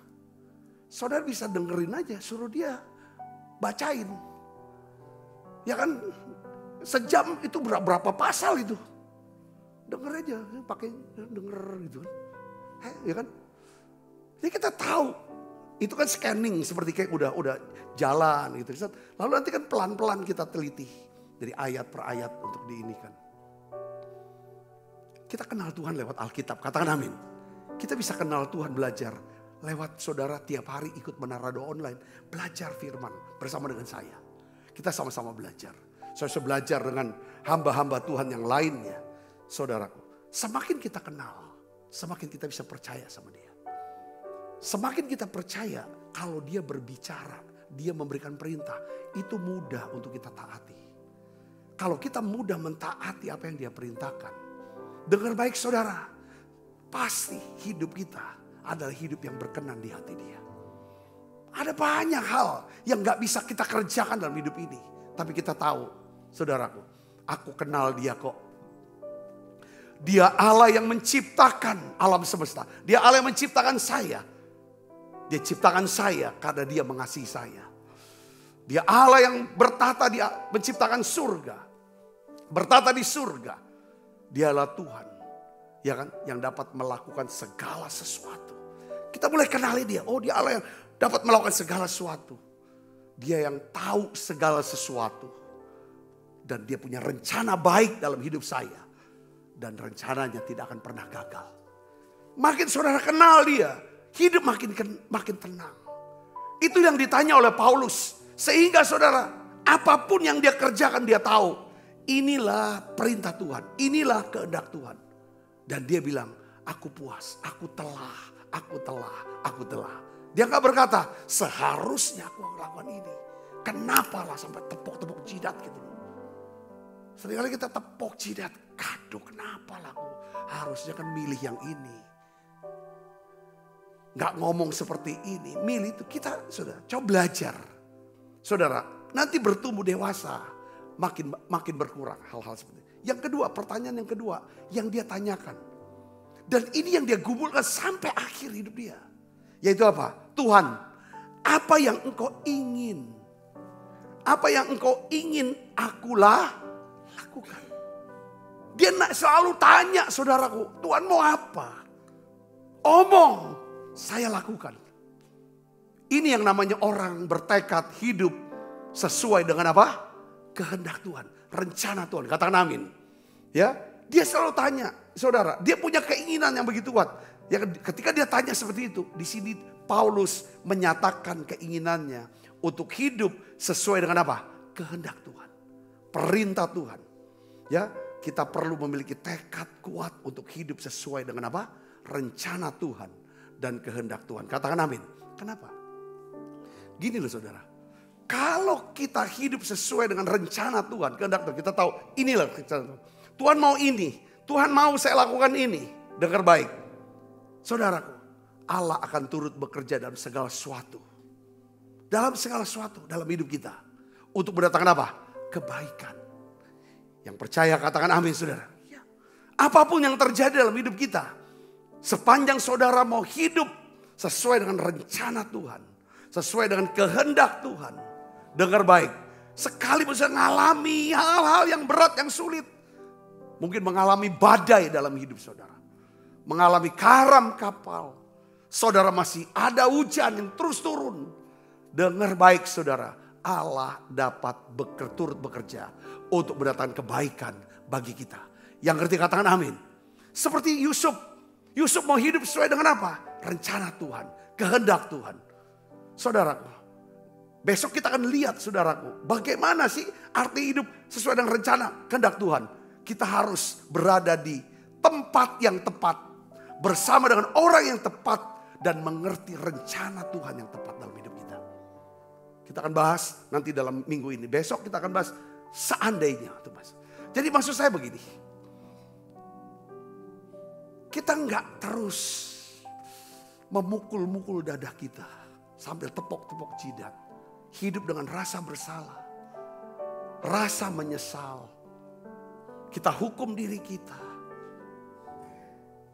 [SPEAKER 3] Saudara bisa dengerin aja, suruh dia bacain. Ya kan, sejam itu berapa pasal itu. Denger aja, pakai denger gitu kan. Ya kan? Jadi kita tahu, itu kan scanning seperti kayak udah jalan gitu. Lalu nanti kan pelan-pelan kita teliti dari ayat per ayat untuk diinikan. Kita kenal Tuhan lewat Alkitab, katakan amin. Kita bisa kenal Tuhan belajar lewat saudara tiap hari ikut Menara Doa Online. Belajar firman bersama dengan saya. Kita sama-sama belajar. Saya belajar dengan hamba-hamba Tuhan yang lainnya. Saudaraku, semakin kita kenal, semakin kita bisa percaya sama Dia. Semakin kita percaya kalau Dia berbicara, Dia memberikan perintah, itu mudah untuk kita taati. Kalau kita mudah mentaati apa yang Dia perintahkan, dengar baik saudara, pasti hidup kita adalah hidup yang berkenan di hati Dia. Ada banyak hal yang gak bisa kita kerjakan dalam hidup ini. Tapi kita tahu, saudaraku, aku kenal Dia kok. Dia Allah yang menciptakan alam semesta. Dia Allah yang menciptakan saya. Dia ciptakan saya karena Dia mengasihi saya. Dia Allah yang bertata, Dia menciptakan surga. Bertata di surga. Dialah Tuhan, ya kan, yang dapat melakukan segala sesuatu. Kita mulai kenali Dia. Oh, Dia Allah yang dapat melakukan segala sesuatu. Dia yang tahu segala sesuatu. Dan Dia punya rencana baik dalam hidup saya. Dan rencananya tidak akan pernah gagal. Makin saudara kenal Dia, hidup makin tenang. Itu yang ditanya oleh Paulus. Sehingga saudara, apapun yang dia kerjakan dia tahu. inilah perintah Tuhan, inilah kehendak Tuhan. Dan dia bilang, aku puas, aku telah. Dia gak berkata, seharusnya aku melakukan ini. Kenapa lah sampai tepuk-tepuk jidat gitu. Seringkali kita tepuk jidat, aduh kenapa lah aku harusnya kan milih yang ini. Gak ngomong seperti ini, milih itu kita sudah coba belajar. Saudara, nanti bertumbuh dewasa, makin berkurang hal-hal seperti itu. Yang kedua, pertanyaan yang kedua yang dia tanyakan. Dan ini yang dia gumulkan sampai akhir hidup dia. Yaitu apa? Tuhan, apa yang engkau ingin? Apa yang engkau ingin akulah lakukan. Dia selalu tanya saudaraku, Tuhan mau apa? Omong, saya lakukan. Ini yang namanya orang bertekad hidup sesuai dengan apa? Kehendak Tuhan, rencana Tuhan. Katakan amin. Ya, dia selalu tanya, saudara, dia punya keinginan yang begitu kuat. Ya, ketika dia tanya seperti itu, di sini Paulus menyatakan keinginannya untuk hidup sesuai dengan apa? Kehendak Tuhan, perintah Tuhan. Ya, kita perlu memiliki tekad kuat untuk hidup sesuai dengan apa? Rencana Tuhan dan kehendak Tuhan. Katakan amin. Kenapa? Gini loh saudara. Kalau kita hidup sesuai dengan rencana Tuhan, kehendak Tuhan, kita tahu inilah rencana Tuhan. Tuhan mau ini, Tuhan mau saya lakukan ini. Dengar baik. Saudaraku, Allah akan turut bekerja dalam segala sesuatu. Dalam segala sesuatu, dalam hidup kita. Untuk mendatangkan apa? Kebaikan. Yang percaya katakan amin saudara. Ya. Apapun yang terjadi dalam hidup kita. Sepanjang saudara mau hidup sesuai dengan rencana Tuhan. Sesuai dengan kehendak Tuhan. Dengar baik. Sekalipun saya mengalami hal-hal yang berat, yang sulit. Mungkin mengalami badai dalam hidup saudara. Mengalami karam kapal. Saudara masih ada hujan yang terus turun. Dengar baik saudara. Allah dapat turut bekerja untuk mendatangkan kebaikan bagi kita. Yang ngerti katakan amin. Seperti Yusuf. Yusuf mau hidup sesuai dengan apa? Rencana Tuhan. Kehendak Tuhan. Saudaraku. Besok kita akan lihat saudaraku. Bagaimana sih arti hidup sesuai dengan rencana kehendak Tuhan. Kita harus berada di tempat yang tepat. Bersama dengan orang yang tepat. Dan mengerti rencana Tuhan yang tepat dalam hidup kita. Kita akan bahas nanti dalam minggu ini. Besok kita akan bahas seandainya. Jadi maksud saya begini. Kita nggak terus memukul-mukul dada kita. Sambil tepok-tepok jidat. Hidup dengan rasa bersalah. Rasa menyesal. Kita hukum diri kita.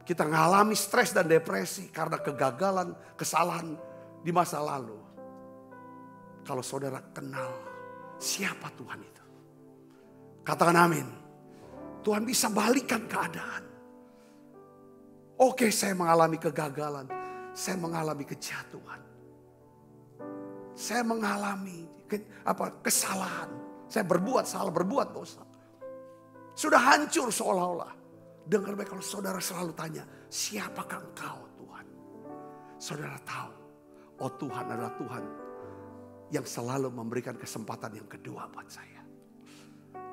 [SPEAKER 3] Kita mengalami stres dan depresi karena kegagalan, kesalahan di masa lalu. Kalau saudara kenal siapa Tuhan itu. Katakan amin. Tuhan bisa balikan keadaan. Oke, saya mengalami kegagalan. Saya mengalami kejatuhan. Saya mengalami kesalahan. Saya berbuat salah, berbuat dosa. Sudah hancur seolah-olah. Dengar baik kalau saudara selalu tanya, siapakah engkau Tuhan? Saudara tahu, oh Tuhan adalah Tuhan yang selalu memberikan kesempatan yang kedua buat saya.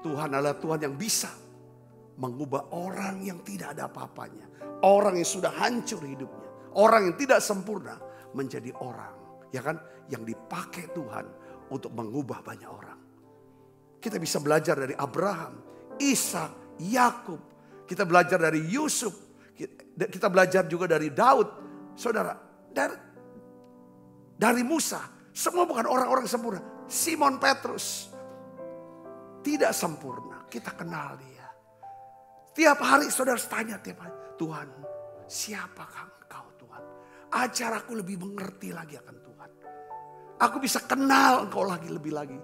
[SPEAKER 3] Tuhan adalah Tuhan yang bisa mengubah orang yang tidak ada apa-apanya. Orang yang sudah hancur hidupnya. Orang yang tidak sempurna menjadi orang, ya kan, yang dipakai Tuhan untuk mengubah banyak orang. Kita bisa belajar dari Abraham, Ishak, Yakub. Kita belajar dari Yusuf. Kita belajar juga dari Daud. Saudara, dari Musa. Semua bukan orang-orang sempurna. Simon Petrus. Tidak sempurna. Kita kenal dia. Tiap hari saudara tanya tiap hari. Tuhan, siapakah engkau Tuhan? Ajar aku lebih mengerti lagi akan Tuhan. Aku bisa kenal engkau lebih lagi.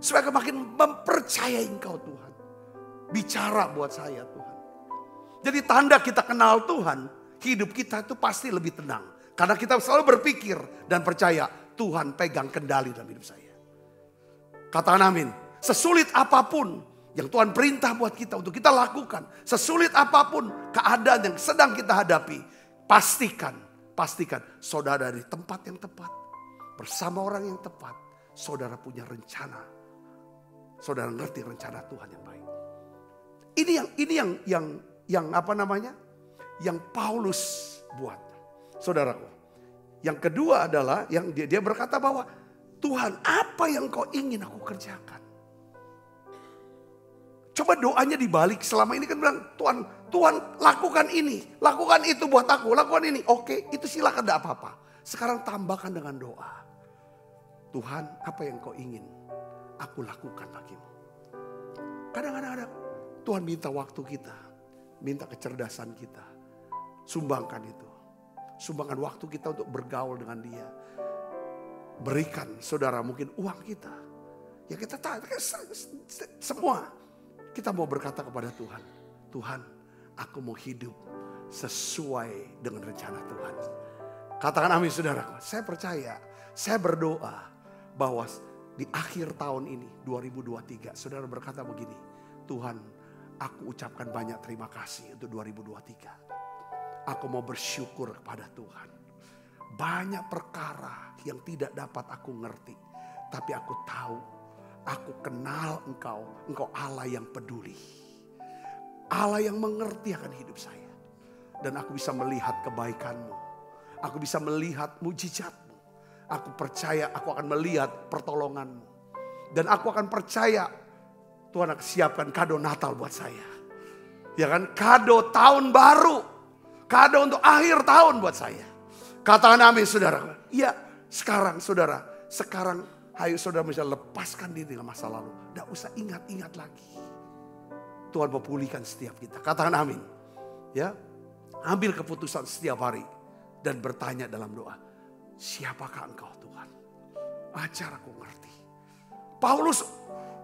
[SPEAKER 3] Supaya aku makin mempercayai engkau Tuhan. Bicara buat saya Tuhan. Jadi tanda kita kenal Tuhan, hidup kita itu pasti lebih tenang. Karena kita selalu berpikir dan percaya Tuhan pegang kendali dalam hidup saya. Katakan amin. Sesulit apapun yang Tuhan perintah buat kita untuk kita lakukan. Sesulit apapun keadaan yang sedang kita hadapi. Pastikan saudara dari tempat yang tepat. Bersama orang yang tepat. Saudara punya rencana. Saudara ngerti rencana Tuhan yang baik. Ini yang apa namanya? Yang Paulus buat. Saudaraku. Yang kedua adalah yang dia berkata bahwa Tuhan, apa yang kau ingin aku kerjakan? Coba doanya dibalik. Selama ini kan bilang, Tuhan lakukan ini, lakukan itu buat aku, lakukan ini. Oke, itu silakan, tidak apa-apa. Sekarang tambahkan dengan doa. Tuhan, apa yang kau ingin aku lakukan bagimu? Kadang-kadang Tuhan minta waktu kita, minta kecerdasan kita. Sumbangkan itu. Sumbangkan waktu kita untuk bergaul dengan dia. Berikan saudara mungkin uang kita. Ya kita semua. Kita mau berkata kepada Tuhan, Tuhan, aku mau hidup sesuai dengan rencana Tuhan. Katakan amin saudara. Saya percaya, saya berdoa bahwa di akhir tahun ini 2023 saudara berkata begini, Tuhan, aku ucapkan banyak terima kasih untuk 2023. Aku mau bersyukur kepada Tuhan. Banyak perkara yang tidak dapat aku ngerti, tapi aku tahu, aku kenal Engkau Allah yang peduli. Allah yang mengerti akan hidup saya. Dan aku bisa melihat kebaikan-Mu. Aku bisa melihat mujizat-Mu. Aku percaya aku akan melihat pertolongan-Mu. Dan aku akan percaya Tuhan akan siapkan kado Natal buat saya. Ya kan, kado tahun baru. Kado untuk akhir tahun buat saya. Katakan amin saudara. Iya, sekarang saudara, ayo saudara bisa lepaskan diri dengan masa lalu. Tidak usah ingat-ingat lagi. Tuhan mau pulihkan setiap kita. Katakan amin. Ya, ambil keputusan setiap hari. Dan bertanya dalam doa. Siapakah Engkau Tuhan? Ajar aku ngerti. Paulus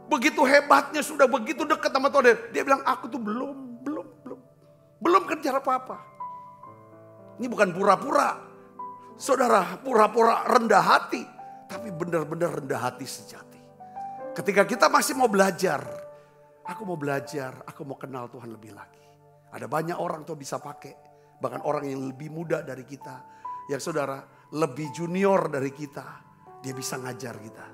[SPEAKER 3] begitu hebatnya, sudah begitu dekat sama Tuhan. Dia bilang aku tuh belum kerja apa-apa. Ini bukan pura-pura. Saudara, pura-pura rendah hati. Tapi benar-benar rendah hati sejati. Ketika kita masih mau belajar. Aku mau belajar, aku mau kenal Tuhan lebih lagi. Ada banyak orang tuh bisa pakai. Bahkan orang yang lebih muda dari kita. Yang saudara, lebih junior dari kita. Dia bisa ngajar kita.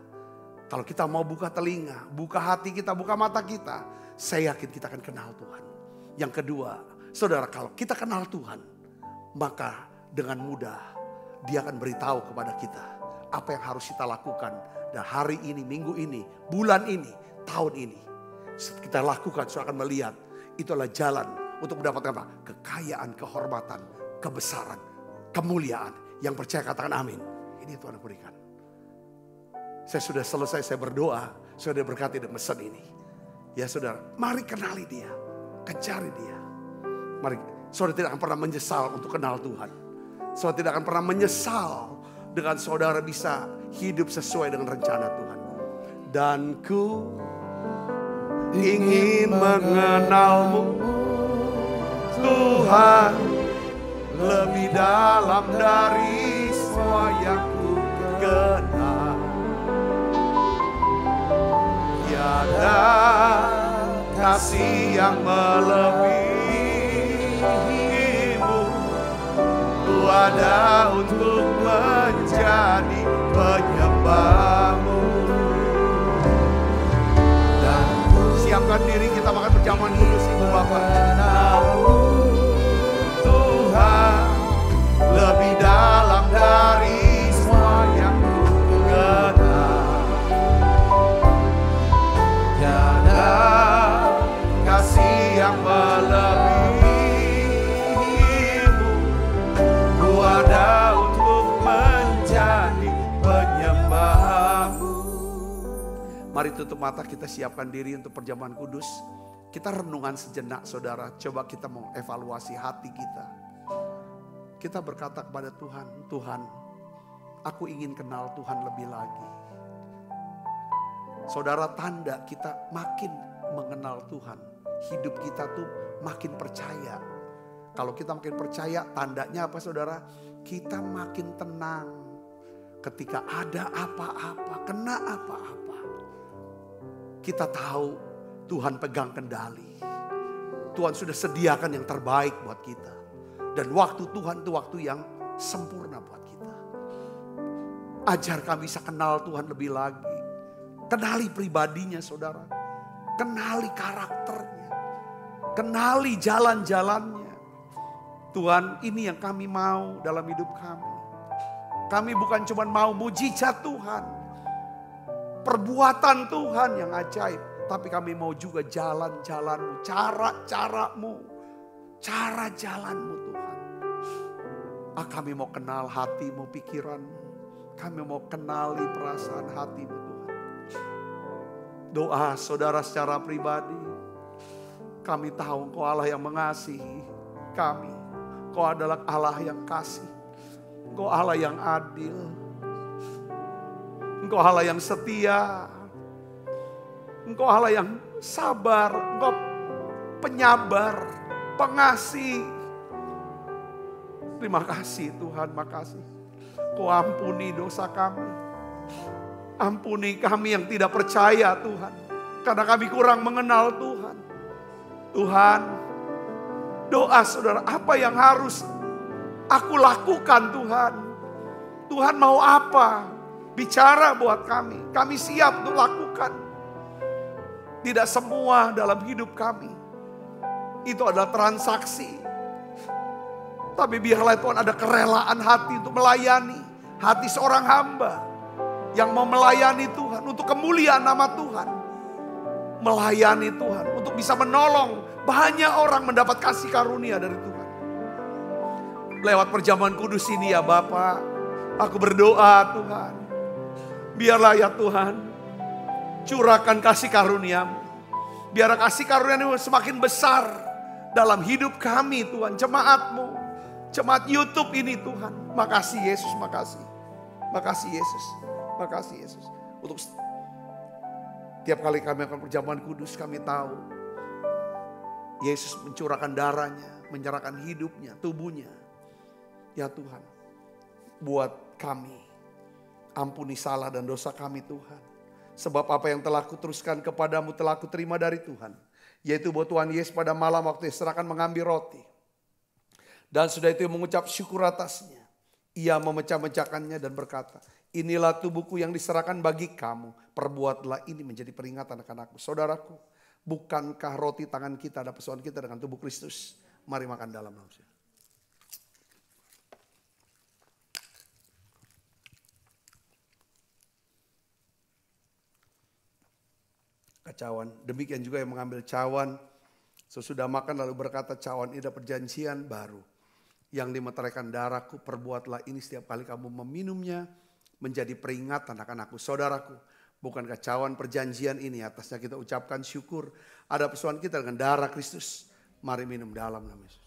[SPEAKER 3] Kalau kita mau buka telinga, buka hati kita, buka mata kita. Saya yakin kita akan kenal Tuhan. Yang kedua, saudara, kalau kita kenal Tuhan. Maka dengan mudah dia akan beritahu kepada kita. Apa yang harus kita lakukan. Dan hari ini, minggu ini, bulan ini, tahun ini. Kita lakukan, saya akan melihat. Itulah jalan untuk mendapatkan apa? Kekayaan, kehormatan, kebesaran, kemuliaan. Yang percaya katakan amin. Ini Tuhan berikan. Saya sudah selesai, saya berdoa. Saya sudah berkati dengan pesan ini. Ya saudara, mari kenali dia. Kencari dia. Mari, saudara tidak akan pernah menyesal untuk kenal Tuhan. Saudara tidak akan pernah menyesal dengan saudara bisa hidup sesuai dengan rencana Tuhan. Dan ku ingin mengenal-Mu Tuhan lebih dalam dari semua yang ku kenal. Tiada kasih yang melebihi-Mu. Ku ada untuk menjadi penyembah-Mu. Dan siapkan diri kita makan perjamuan kudus Ibu Bapak. Tuhan lebih dalam dari semua yang ku kenal. Tiada kasih yang melebihi-Mu. Ku ada untuk menjadi penyembah-Mu. Mari tutup mata, kita siapkan diri untuk perjamuan kudus. Kita renungan sejenak saudara. Coba kita mau evaluasi hati kita. Kita berkata kepada Tuhan, Tuhan, aku ingin kenal Tuhan lebih lagi. Saudara, tanda kita makin mengenal Tuhan. Hidup kita tuh makin percaya. Kalau kita makin percaya, tandanya apa saudara? Kita makin tenang. Ketika ada apa-apa, kena apa-apa. Kita tahu Tuhan pegang kendali. Tuhan sudah sediakan yang terbaik buat kita. Dan waktu Tuhan itu waktu yang sempurna buat kita. Ajar kami bisa kenal Tuhan lebih lagi. Kenali pribadinya saudara. Kenali karakternya. Kenali jalan-jalannya. Tuhan, ini yang kami mau dalam hidup kami. Kami bukan cuma mau mujizat Tuhan, perbuatan Tuhan yang ajaib. Tapi kami mau juga jalan-jalanmu, cara-caramu, cara jalanmu Tuhan. Kami mau kenal hatimu, pikiranmu. Kami mau kenali perasaan hatimu Tuhan. Doa saudara secara pribadi. Kami tahu Engkau Allah yang mengasihi kami. Engkau adalah Allah yang kasih. Engkau Allah yang adil. Engkau Allah yang setia. Engkau Allah yang sabar. Engkau penyabar, pengasih. Terima kasih Tuhan, makasih. Kau ampuni dosa kami. Ampuni kami yang tidak percaya Tuhan. Karena kami kurang mengenal Tuhan. Tuhan, doa saudara, apa yang harus aku lakukan Tuhan? Tuhan mau apa? Bicara buat kami. Kami siap untuk lakukan. Tidak semua dalam hidup kami itu adalah transaksi. Tapi biarlah Tuhan ada kerelaan hati untuk melayani. Hati seorang hamba yang mau melayani Tuhan untuk kemuliaan nama Tuhan. Melayani Tuhan untuk bisa menolong banyak orang mendapat kasih karunia dari Tuhan. Lewat perjamuan kudus ini ya Bapa, aku berdoa Tuhan. Biarlah ya Tuhan, curahkan kasih karuniamu. Biar kasih karunia-Mu semakin besar dalam hidup kami Tuhan, jemaat-Mu, jemaat YouTube ini Tuhan. Makasih Yesus, makasih. Makasih Yesus, makasih Yesus. Untuk tiap kali kami akan perjamuan kudus, kami tahu Yesus mencurahkan darahnya, menyerahkan hidupnya, tubuhnya. Ya Tuhan, buat kami, ampuni salah dan dosa kami Tuhan. Sebab apa yang telah kuteruskan kepadamu telah kuterima dari Tuhan. Yaitu bahwa Tuhan Yesus pada malam waktu diserahkan mengambil roti. Dan sudah itu mengucap syukur atasnya. Ia memecah-mecahkannya dan berkata, inilah tubuhku yang diserahkan bagi kamu. Perbuatlah ini menjadi peringatan akan aku. Saudaraku, bukankah roti tangan kita ada persoalan kita dengan tubuh Kristus? Mari makan dalam nama Tuhan. Cawan. Demikian juga yang mengambil cawan sesudah makan lalu berkata, cawan ini adalah perjanjian baru yang dimeteraikan darahku. Perbuatlah ini setiap kali kamu meminumnya menjadi peringatan akan aku. Saudaraku, bukankah cawan perjanjian ini atasnya kita ucapkan syukur. Ada persoalan kita dengan darah Kristus. Mari minum dalam nama Yesus.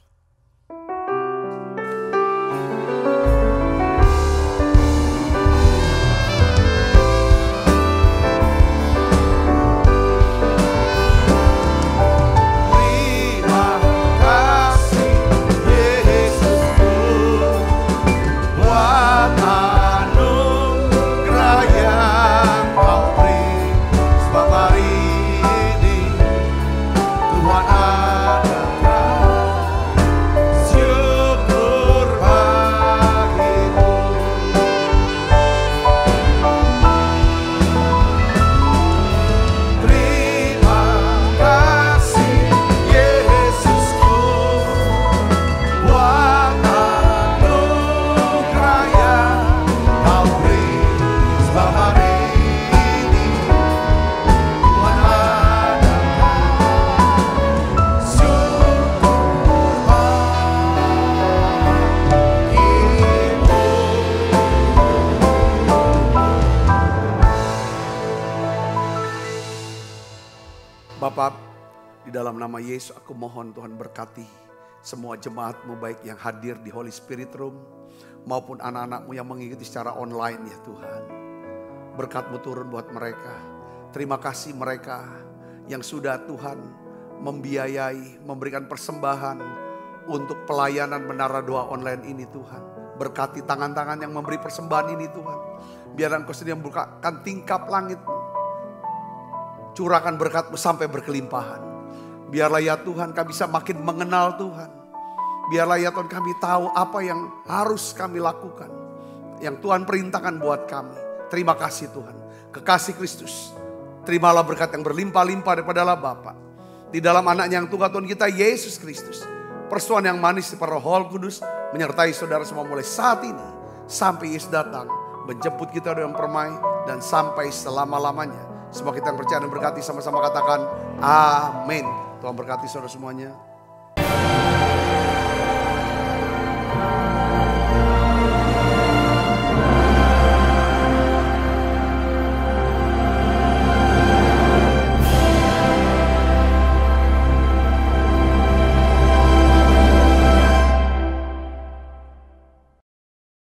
[SPEAKER 3] Dalam nama Yesus aku mohon Tuhan berkati semua jemaat-Mu baik yang hadir di Holy Spirit Room maupun anak-anak-Mu yang mengikuti secara online ya Tuhan. Berkat-Mu turun buat mereka. Terima kasih mereka yang sudah Tuhan membiayai, memberikan persembahan untuk pelayanan menara doa online ini Tuhan. Berkati tangan-tangan yang memberi persembahan ini Tuhan. Biar Engkau sendiri membukakan tingkap langit-Mu. Curahkan berkat-Mu sampai berkelimpahan. Biarlah ya Tuhan kami bisa makin mengenal Tuhan. Biarlah ya Tuhan kami tahu apa yang harus kami lakukan. Yang Tuhan perintahkan buat kami. Terima kasih Tuhan. Kekasih Kristus. Terimalah berkat yang berlimpah-limpah daripada Allah Bapa. Di dalam anaknya yang tunggal Tuhan kita Yesus Kristus. Persetujuan yang manis di Roh Kudus menyertai saudara semua mulai saat ini sampai Yesus datang menjemput kita dengan permai dan sampai selama-lamanya. Semua kita yang percaya dan berkati sama-sama katakan amin. Tuhan berkati saudara semuanya.